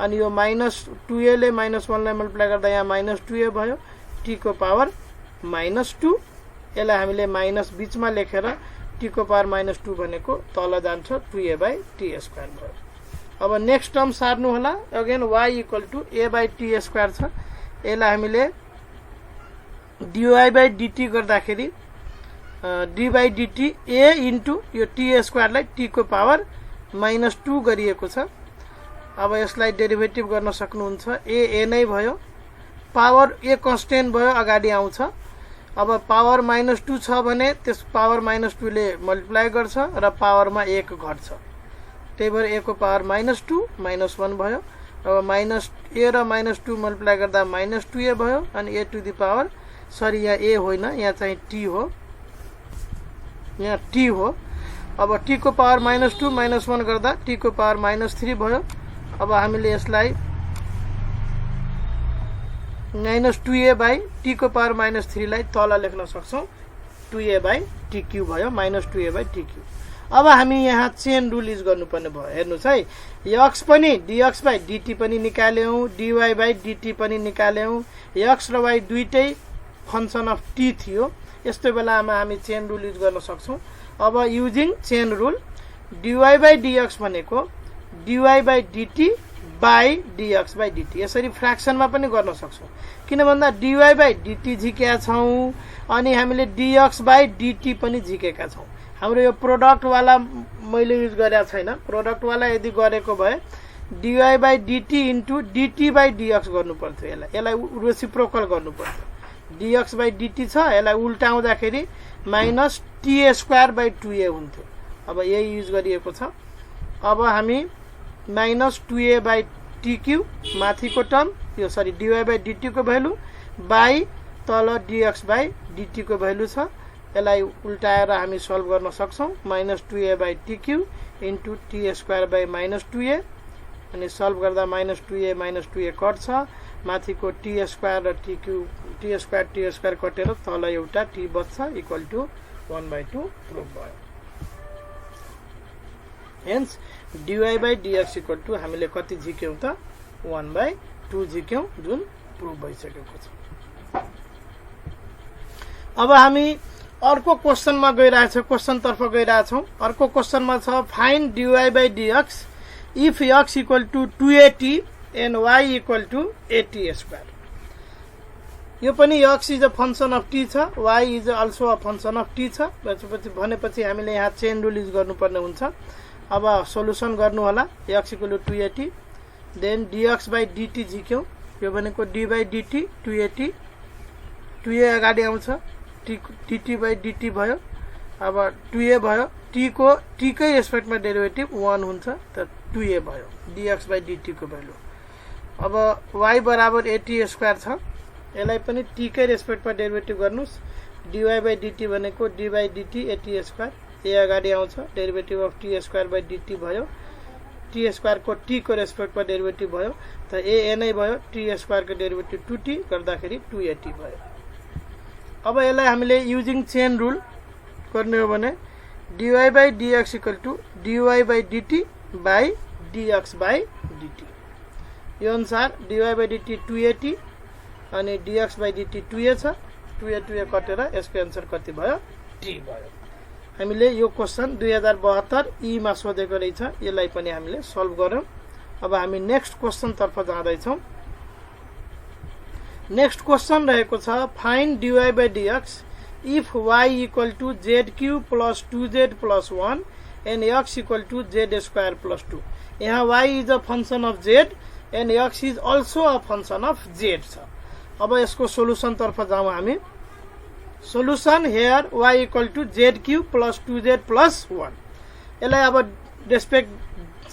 [SPEAKER 1] अनि यो -2a ले -1 लाई मल्टिप्लाई गर्दा यहाँ -2a भयो। t को पावर -2, यसलाई हामीले माइनस बीचमा लेखेर t को पावर -2 भनेको तल जान्छ 2a बाइ t स्क्वायर भयो। अब नेक्स्ट टर्म सार्नु होला। Again y = a by t square छ, यसलाई हामीले dy बाइ dt गर्दाखेरि d by dt a into यो t स्क्वायर लाई t को पावर -2 गरिएको छ। अब यसलाई डेरिभेटिभ गर्न सक्नुहुन्छ। a नै भयो, पावर a कन्स्टेन्ट भयो, अगाडि आउँछ। अब पावर -2 छ भने त्यस पावर -2 ले मल्टिप्लाई गर्छ र पावरमा 1 घट्छ। त्यही भएर a को पावर -2 -1 भयो। अब -a र -2 मल्टिप्लाई गर्दा -2a भयो अनि a to the power sorry यहाँ a होइन, यहाँ चाहिँ t हो, यहाँ t हो। अब t को पावर -2 -1 गर्दा t को पावर -3 भयो। अब हामीले यसलाई -2a बाइ t को पावर -3 लाई तल लेख्न सक्छौं। 2a बाइ t क्यूब भयो, -2a बाइ t क्यूब। अब हामी यहाँ चेन रूल युज गर्नुपर्ने भयो। हेर्नुस् है, x पनि dx बाइ dt पनि निकाल्यौं, dy बाइ dt पनि निकाल्यौं। x र y दुईटै फंक्शन अफ t थियो। यस्तो बेलामा हामी चेन रूल युज गर्न सक्छौं। अब using chain rule dy by dx भनेको dy by dt by dx by dt। यसरी फ्र्याक्सनमा पनि गर्न सक्छौं। किन भन्दा dy बाइ dt झिकेका छौं अनि हामीले dx बाइ dt पनि झिकेका छौं। हाम्रो यो प्रोडक्ट वाला मैले युज गरेको छैन। प्रोडक्ट वाला यदि गरेको भए dy by dt into dt by dx गर्नु पर्थ्यो। यसलाई रेसिप्रोकल गर्नु पर्थ्यो। dx बाइ dt छ, यसलाई उल्टाउँदाखेरि -t स्क्वायर बाइ 2a हुन्थ्यो। अब यही युज गरिएको छ। अब हामी -2a बाइ t क्यूब माथिको टर्म, यो सरी dy बाइ dt को भ्यालु बाइ तल dx बाइ dt को भ्यालु छ। यसलाई उल्टाएर हामी सल्भ गर्न सक्छौं। -2a by t cube into t square by -2a अनि सल्भ गर्दा -2a कट्छ माथिको टी स्क्वायर र टी स्क्वायर कटेर तल एउटा टी बच्छ इक्वल टु 1/2 प्रुफ भयो। हेन्स dy/dx इक्वल टु हामीले कति झिक्यौं त 1/2 झिक्यौं, जुन प्रुफ भइसकेको छ। अब हामी अर्को क्वेशनमा गइरहेछौं, क्वेशन तर्फ गइरहेछौं। अर्को क्वेशनमा छ find dy/dx if x equal to 2at and y equal to 80 square. यो पनि x is a function of t छ, y is also a function of t छ भनेपछि हामीले यहाँ चेन रुल युज गर्नुपर्ने हुन्छ। अब सोलुसन गर्नु होला। x equal to 280 then dx/dt झिक्यौं, यो भनेको d/dt 280 2a अगाडि आउँछ, dt/dt भयो। अब 2a भयो, t कै रेस्पेक्टमा डेरिभेटिभ 1 हुन्छ त 2a भयो dx/dt को भ्यालु। अब y बराबर 80 स्क्वायर छ, यसलाई पनि t कै रेस्पेक्टमा डेरिभेटिभ गर्नुस्। dy/dt भनेको d/dt 80 स्क्वायर, a अगाडि आउँछ, डेरिभेटिभ अफ t स्क्वायर/dt भयो। t स्क्वायर को t को रेस्पेक्टमा डेरिभेटिभ भयो त a नै भयो, t स्क्वायर को डेरिभेटिभ 2t गर्दाखेरि 280 भयो। अब यसलाई हामीले युजिङ चेन रुल गर्ने हो भने dy/dx equal to dy/dt by dx/dt। यो अनुसार dy/dt 280 अनि dx/dt 2a छ, 2a कटेर यसको आन्सर कति भयो t भयो। हामीले यो क्वेशन 2072 ई मा सोधेको रहेछ, यसलाई पनि हामीले सल्भ गर्यौं। अब हामी नेक्स्ट क्वेशन तर्फ जाँदै छौं। नेक्स्ट क्वेशन रहेको छ find dy/dx if y equal to zq plus 2z plus 1 and x equal to z square plus 2। यहाँ y is a function of z and x is also a function of z छ। अब यसको solution तर्फ जाउँ हामी। Solution here y equal to zq plus 2z plus 1। यसलाई अब respect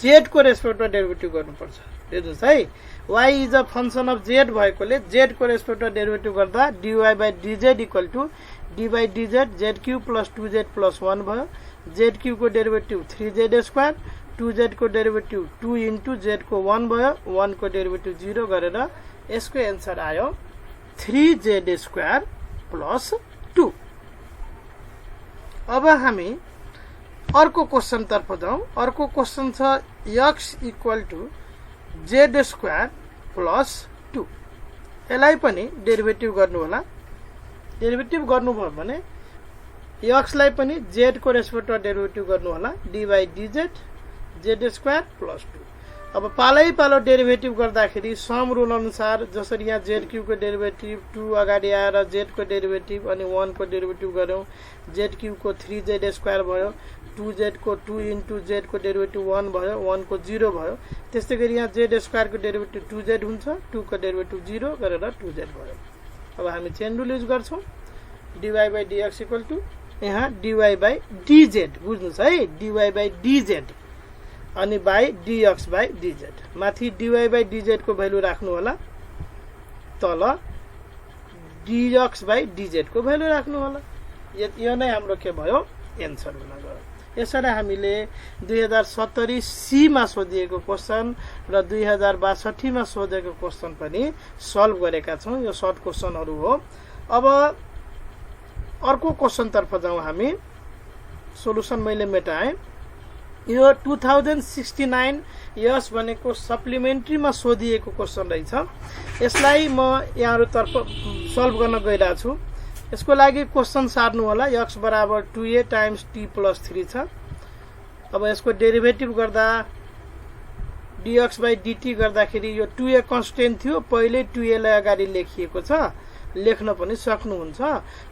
[SPEAKER 1] z को रेस्पेक्टमा डेरिभेटिभ गर्नुपर्छ। हेर्नुस् है, y is a function of z भएकोले z को रेस्पेक्टमा डेरिभेटिभ गर्दा dy/dz equal to d/dz zq plus 2z plus 1 भयो। zq को डेरिभेटिभ 3z स्क्वायर, 2z को डेरिभेटिभ 2 इन्टु z को 1 भयो, 1 को डेरिभेटिभ 0 गरेर यसको एन्सर आयो 3z स्क्वायर प्लस 2। अब हामी अर्को क्वेशन तर्फ जाउँ। अर्को क्वेशन छ x equal to z square plus 2। यसलाई पनि डेरिभेटिभ गर्नु होला। डेरिभेटिभ गर्नुभयो भने x लाई पनि z को रेस्पेक्टमा डेरिभेटिभ गर्नु होला, dy/dz z स्क्वायर प्लस 2। अब पालै पालो डेरिभेटिभ गर्दाखेरि सम रुल अनुसार जसरी यहाँ zq को डेरिभेटिभ 2 अगाडि आएर z को डेरिभेटिभ अनि 1 को डेरिभेटिभ गर्यौं, zq को 3z स्क्वायर भयो, 2z को 2 इन्टु z को डेरिभेटिभ 1 भयो, 1 को 0 भयो। त्यस्तै गरी यहाँ z स्क्वायर को डेरिभेटिभ 2z हुन्छ, 2 को डेरिभेटिभ 0 गरेर 2z भयो। अब हामी चेन रुल युज गर्छौं। dy/dx इक्वल टु यहाँ dy/dz बुझ्नुस् है, dy/dz अनि बाई dx/dz। माथि dy/dz को भ्यालु राख्नु होला, तल dx/dz को भ्यालु राख्नु होला। यो नै हाम्रो के भयो एन्सर हुन गयो। यसरी हामीले 2070 सी मा सोधिएको क्वेशन र 2062 मा सोधेको क्वेशन पनि सल्भ गरेका छौं। यो सर्ट क्वेशनहरु हो। अब अर्को क्वेशन तर्फ जाउँ हामी। सोलुसन मैले मेटाएँ। यो 2069 यस भनेको सप्लिमेन्ट्री मा सोधिएको क्वेशन रहेछ। यसलाई म यहाँहरु तर्फ सल्भ गर्न गइरहेको छु। यसको लागि क्वेशन सार्नु होला। x बराबर 2a टाइम्स t प्लस 3 छ। अब यसको डेरिभेटिभ गर्दा dx/dt गर्दाखेरि यो 2a कन्स्टेन्ट थियो, पहिले 2a लाई अगाडि लेखिएको छ, लेख्न पनि सक्नुहुन्छ।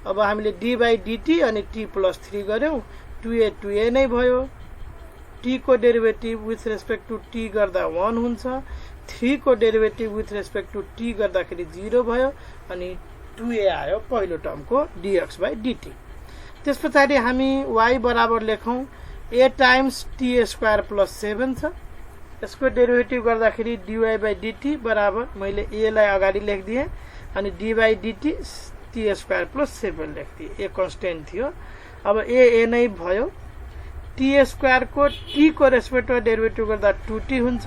[SPEAKER 1] अब हामीले d/dt अनि t प्लस 3 गर्यौं, 2a नै भयो। t को derivative with respect to t गर्दा 1 हुन्छ, 3 को derivative with respect to t गर्दाखेरि 0 भयो अनि 2a आयो पहिलो टर्मको dx/dt। त्यसपछि हामी y बराबर लेखौं a times t square plus 7 छ। यसको डेरिभेटिभ गर्दाखेरि dy/dt बराबर मैले a लाई अगाडि लेखदिए अनि d/dt t square plus 7 लेख्दिए। a constant थियो। अब a नै भयो। t स्क्वायर को t को रेस्पेक्टमा डेरिभेटिभ गर्दा 2t हुन्छ।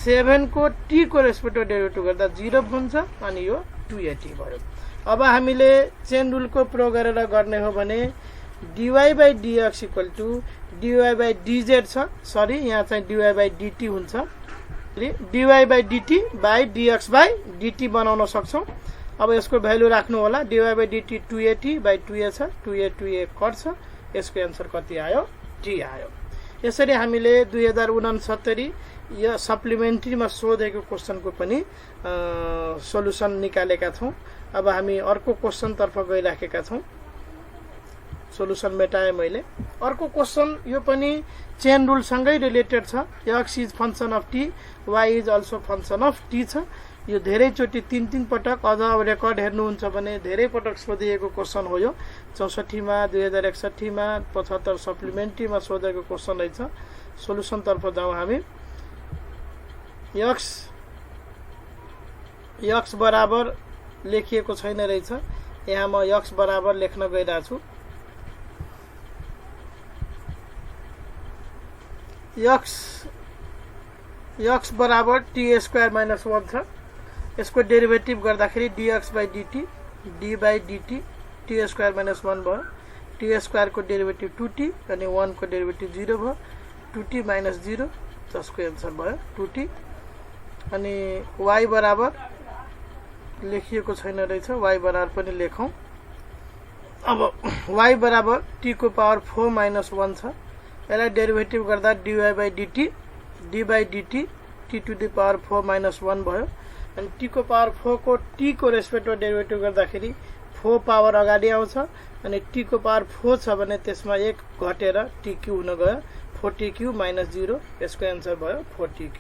[SPEAKER 1] 7 को t को रेस्पेक्टमा डेरिभेटिभ गर्दा 0 हुन्छ अनि यो 280 भयो। अब हामीले चेन रुलको प्रयोग गरेर गर्ने हो भने dy by dx equal to dy by dz छ, सरी यहाँ चाहिँ dy by dt हुन्छ, dy by dt by dx by dt बनाउन सक्छौं। अब यसको भ्यालु राख्नु होला, dy by dt 280 by 2a छ, 2a 2a कट्छ, यसको आन्सर कति आयो? t आयो। यसरी हामीले 2069 यो सप्लिमेन्ट्रीमा सोधेको क्वेशनको पनि सोलुसन निकालेका छौं। अब हामी अर्को क्वेशन तर्फ गइराखेका छौं। सोलुसन मेटाए मैले। अर्को क्वेशन यो पनि चेन रुल सँगै रिलेटेड छ। x is function of t, y is also function of t छ। यो धेरै चोटी 3 पटक अझ रेकर्ड हेर्नुहुन्छ भने धेरै पटक सोधिएको क्वेशन हो यो। 64 मा, 2061 मा, 75 सप्लिमेन्ट्रीमा सोधेको क्वेशन रहेछ। सोलुसन तर्फ जाउँ हामी। x बराबर लेखिएको छैन रहेछ, यहाँ म x बराबर लेख्न गइरहेको छु। x बराबर t स्क्वायर माइनस 1 छ। यसको डेरिभेटिभ गर्दाखेरि dx by dt d by dt t square minus 1 भयो। t स्क्वायर को डेरिभेटिभ 2t अनि 1 को डेरिभेटिभ 0 भयो। 2t माइनस 0 जसको आन्सर भयो 2t। अनि y बराबर लेखिएको छैन रहेछ, y बराबर पनि लेखौं। अब y बराबर t को पावर 4 माइनस 1 छ। यसलाई डेरिभेटिभ गर्दा dy by dt d by dt t to the power 4 minus 1 भयो। अनि t को पावर 4 को t को रेस्पेक्टमा डेरिभेटिभ गर्दाखेरि 4 पावर अगाडि आउँछ अनि t को पावर 4 छ भने त्यसमा 1 घटेर tq हुन गयो 4tq माइनस 0, यसको आन्सर भयो 4tq।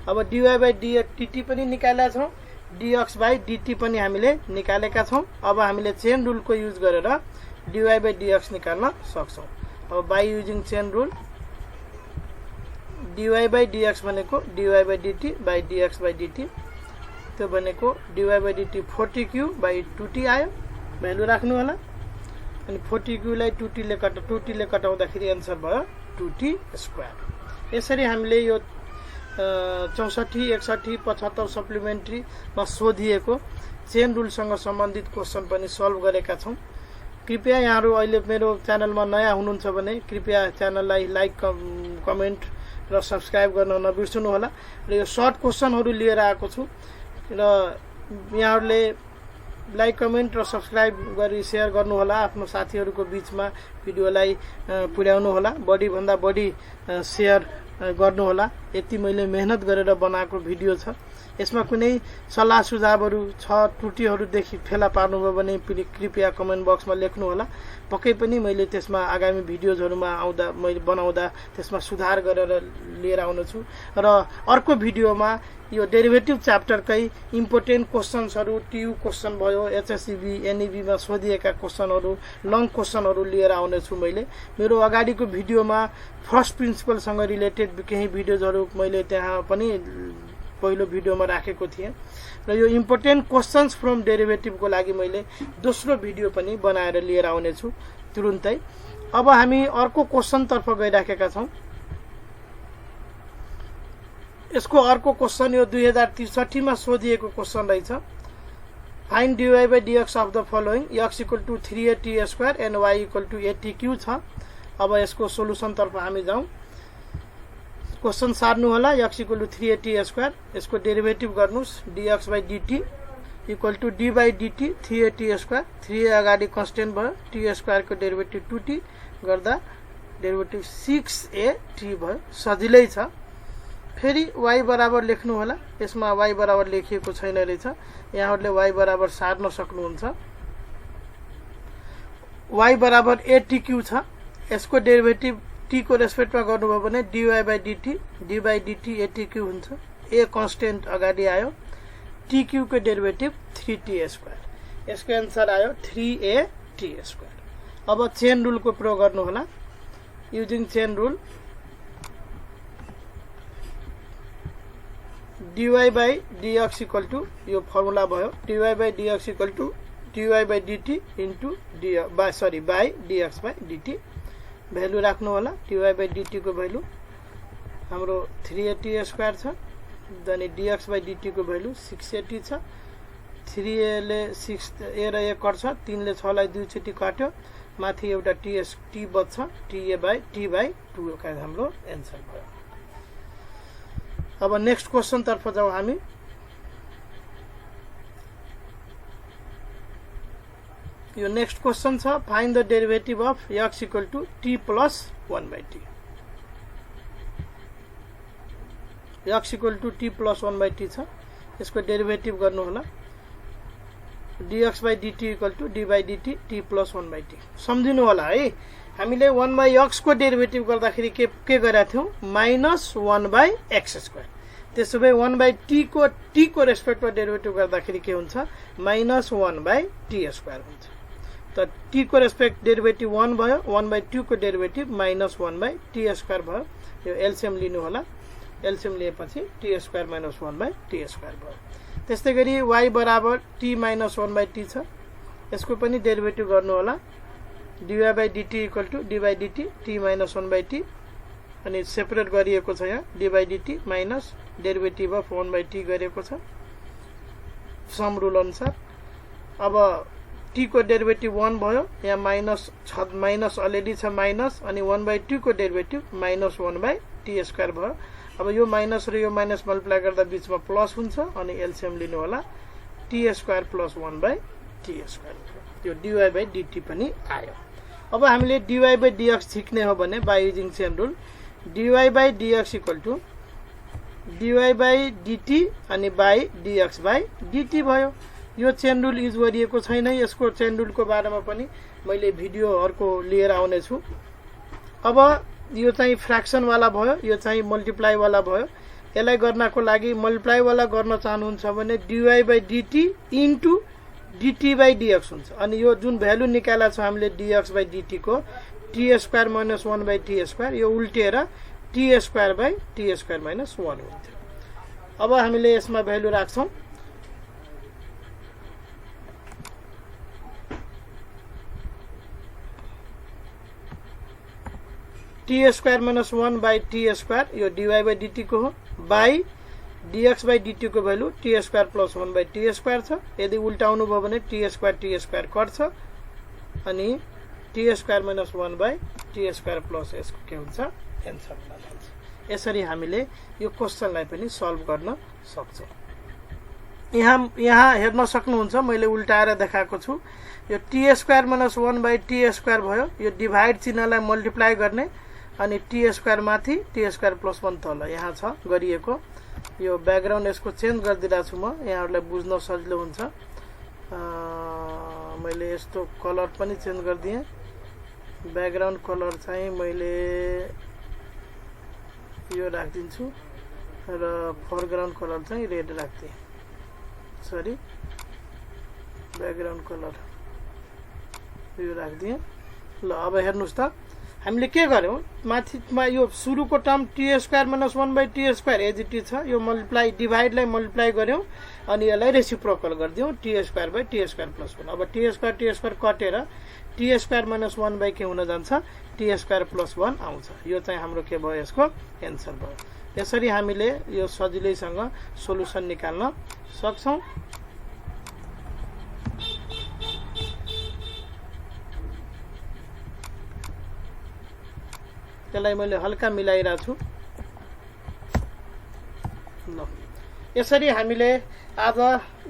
[SPEAKER 1] अब dy by dt पनि निकालेका छौं, dx by dt पनि हामीले निकालेका छौं। अब हामीले चेन रुलको युज गरेर dy by dx निकाल्न सक्छौं। अब by using chain rule dy by dx भनेको dy by dt by dx by dt, त्यो भनेको dy by dt 40q by 2t आयो। भ्यालु राख्नु होला अनि 40q लाई 2t ले कटाउँदाखेरि आन्सर भयो 2t स्क्वायर। यसरी हामीले यो 64, 61, 75 सप्लिमेन्ट्रीमा सोधिएको चेन रुलसँग सम्बन्धित क्वेशन पनि सल्भ गरेका छौं। कृपया यहाँहरु अहिले मेरो च्यानलमा नयाँ हुनुहुन्छ भने कृपया च्यानललाई लाइक, कमेन्ट र सब्स्क्राइब गर्न नबिर्सनु होला। र यो सर्ट क्वेशनहरु लिएर आएको छु र यहाँहरुले लाइक, कमेन्ट र सब्स्क्राइब गरी शेयर गर्नु होला, आफ्नो साथीहरुको बीचमा भिडियोलाई पुर्याउनु होला, बढी भन्दा बढी शेयर गर्नु होला। यति मैले मेहनत गरेर बनाएको भिडियो छ। यसमा कुनै सल्लाह सुझावहरु छ, त्रुटिहरु देखि फेला पार्नुभयो भने कृपया कमेन्ट बक्समा लेख्नु होला। पक्कै पनि मैले त्यसमा आगामी भिडियोजहरुमा मैले बनाउँदा त्यसमा सुधार गरेर लिएर आउने छु। र अर्को भिडियोमा यो डेरिभेटिभ च्याप्टरकै इम्पोर्टेन्ट क्वेशन्सहरु, टीयू क्वेशन भयो, एचएससीबी, एनईबी मा सोधिएका क्वेशनहरु, लङ क्वेशनहरु लिएर आउने छु। मैले मेरो अगाडिको भिडियोमा फर्स्ट प्रिन्सिपल सँग रिलेटेड केही भिडियोजहरु मैले त्यहाँ पनि पहिलो भिडियोमा राखेको थिएँ र यो इम्पोर्टेन्ट क्वेशन्स फ्रम डेरिभेटिभ को लागि मैले दोस्रो भिडियो पनि बनाएर लिएर आउने छु तुरुन्तै। अब हामी अर्को क्वेशन तर्फ गइराखेका छौं। यसको अर्को क्वेशन यो 2063 मा सोधिएको क्वेशन रहेछ। Find dy by dx of the following, x equal to 3a square and y equal to 80q छ। अब यसको सोलुसन तर्फ हामी जाउँ। क्वेशन सार्नु होला, x equal to 3a square, यसको डेरिभेटिभ गर्नुस् dx by dt equal to d by dt 3a square, 3a अगाडि कन्स्टेन्ट भयो, t स्क्वायर को डेरिभेटिभ 2t गर्दा डेरिभेटिभ 6at भयो, सजिलै छ। फेरि y बराबर लेख्नु होला, यसमा y बराबर लेखिएको छैन रहेछ, यहाँहरुले y बराबर सार्न सक्नुहुन्छ। y बराबर atq छ, यसको डेरिभेटिभ t को रेस्पेक्टमा गर्नुभयो भने dy by dt d by dt atq हुन्छ। a कन्स्टेन्ट अगाडि आयो, tq को डेरिभेटिभ 3t स्क्वायर, यसको आन्सर आयो 3at स्क्वायर। अब चेन रुल को प्रयोग गर्नु होला। Using chain rule dy by dx equal to यो फर्मुला भयो, dy by dx equal to dy by dt into by dx by dt। Value राख्नु होला, dy by dt को भ्यालु हाम्रो 3at स्क्वायर छ अनि dx by dt को value 680 छ 3a ले 6 a र a कट्छ 3 ले 6 लाई दुई चोटी काट्यो माथि एउटा t बच्छ t by 2 का हाम्रो एन्सर भयो। अब नेक्स्ट क्वेशन तर्फ जाऊ हामी। यो नेक्स्ट क्वेशन छ find the derivative of x equal to t plus 1 by t। x equal to t plus 1 by t छ, यसको डेरिभेटिभ गर्नु होला। dx by dt equal to d by dt t plus 1 by t। सम्झिनु होला है, हामीले 1 by x को derivative गर्दाखेरि के गरेका थियौं माइनस 1 by x स्क्वायर। त्यसो भए 1 by t को रेस्पेक्टमा डेरिभेटिभ गर्दाखेरि के हुन्छ माइनस 1 by t स्क्वायर हुन्छ। त t को रेस्पेक्ट डेरिभेटिभ 1 भयो, 1 by 2 को derivative minus 1 by t square भयो। यो एलसीएम लिनु होला, एलसीएम लिएपछि t square minus 1 by t square भयो। त्यस्तै गरी y बराबर t माइनस 1 by t छ, यसको पनि डेरिभेटिभ गर्नु होला। dy by dt equal to d by dt t minus 1 by t, अनि सेपरेट गरिएको छ यहाँ d by dt minus derivative of 1 by t गरिएको छ सम रुल अनुसार। अब t को डेरिभेटिभ 1 भयो, यहाँ माइनस अलरेडी छ माइनस, अनि 1 by 2 को derivative minus 1 by t square भयो। अब यो माइनस र यो माइनस मल्टिप्लाई गर्दा बीचमा प्लस हुन्छ, अनि एलसीएम लिनु होला t square plus 1 by t square. यो dy by dt पनि आयो। अब हामीले dy by dx सिक्ने हो भने by using chain rule dy by dx equal to dy by dt अनि बाइ dx by dt भयो। यो चेन रुल युज गरिएको छैन, यसको चेन रुलको बारेमा पनि मैले भिडियोहरुको लिएर आउने छु। अब यो चाहिँ फ्र्याक्सन वाला भयो, यो चाहिँ मल्टिप्लाई वाला भयो। यसलाई गर्नको लागि मल्टिप्लाई वाला गर्न चाहनुहुन्छ भने dy by dt into dt by dx हुन्छ। अनि यो जुन भ्यालु निकाला छ हामीले dx by dt को t square minus 1 by t square, यो उल्टेर t square by t square minus 1 हुन्थ्यो। अब हामीले यसमा भ्यालु राख्छौं, t square minus 1 by t square यो dy by dt को हो, बाई dx by dt को value t square plus 1 by t square छ। यदि उल्टाउनु भयो भने t स्क्वायर कट्छ, अनि t square minus 1 by t square plus यसको के हुन्छ एन्सर हुन्छ। यसरी हामीले यो क्वेशनलाई पनि सल्भ गर्न सक्छौं। यहाँ हेर्न सक्नुहुन्छ मैले उल्टाएर देखाएको छु। यो t square minus 1 by t square भयो, यो डिभाइड चिन्हलाई मल्टिप्लाई गर्ने, अनि t स्क्वायर माथि t स्क्वायर प्लस 1 तल यहाँ छ गरिएको। यो ब्याकग्राउन्ड यसको चेन्ज गरिदिरा छु म, यहाँहरुलाई बुझ्न सजिलो हुन्छ। मैले यस्तो कलर पनि चेन्ज गरिदिए, ब्याकग्राउन्ड कलर चाहिँ मैले यो राख्दिन्छु र फोरग्राउन्ड कलर चाहिँ रेड राख्दिए। सरी, ब्याकग्राउन्ड कलर यो राख्दिए। ल अब हेर्नुस् त हामीले के गर्यौं, माथिमा यो सुरुको term t square minus 1 by t square as it is छ, यो मल्टिप्लाई डिभाइडलाई मल्टिप्लाई गर्यौं अनि यसलाई रेसिप्रोकल गर्दियौं t square by t square plus 1। अब t स्क्वायर कटेर t स्क्वायर माइनस 1 by के हुन जान्छ t स्क्वायर प्लस 1 आउँछ। यो चाहिँ हाम्रो के भयो यसको एन्सर भयो। यसरी हामीले यो सजिलैसँग सोलुसन निकाल्न सक्छौं। त्यसलाई मैले हल्का मिलाइरहेको छु। ल यसरी हामीले आज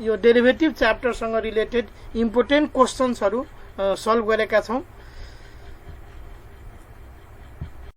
[SPEAKER 1] यो डेरिभेटिभ च्याप्टरसँग रिलेटेड इम्पोर्टेन्ट क्वेशन्सहरु सल्भ गरेका छौं।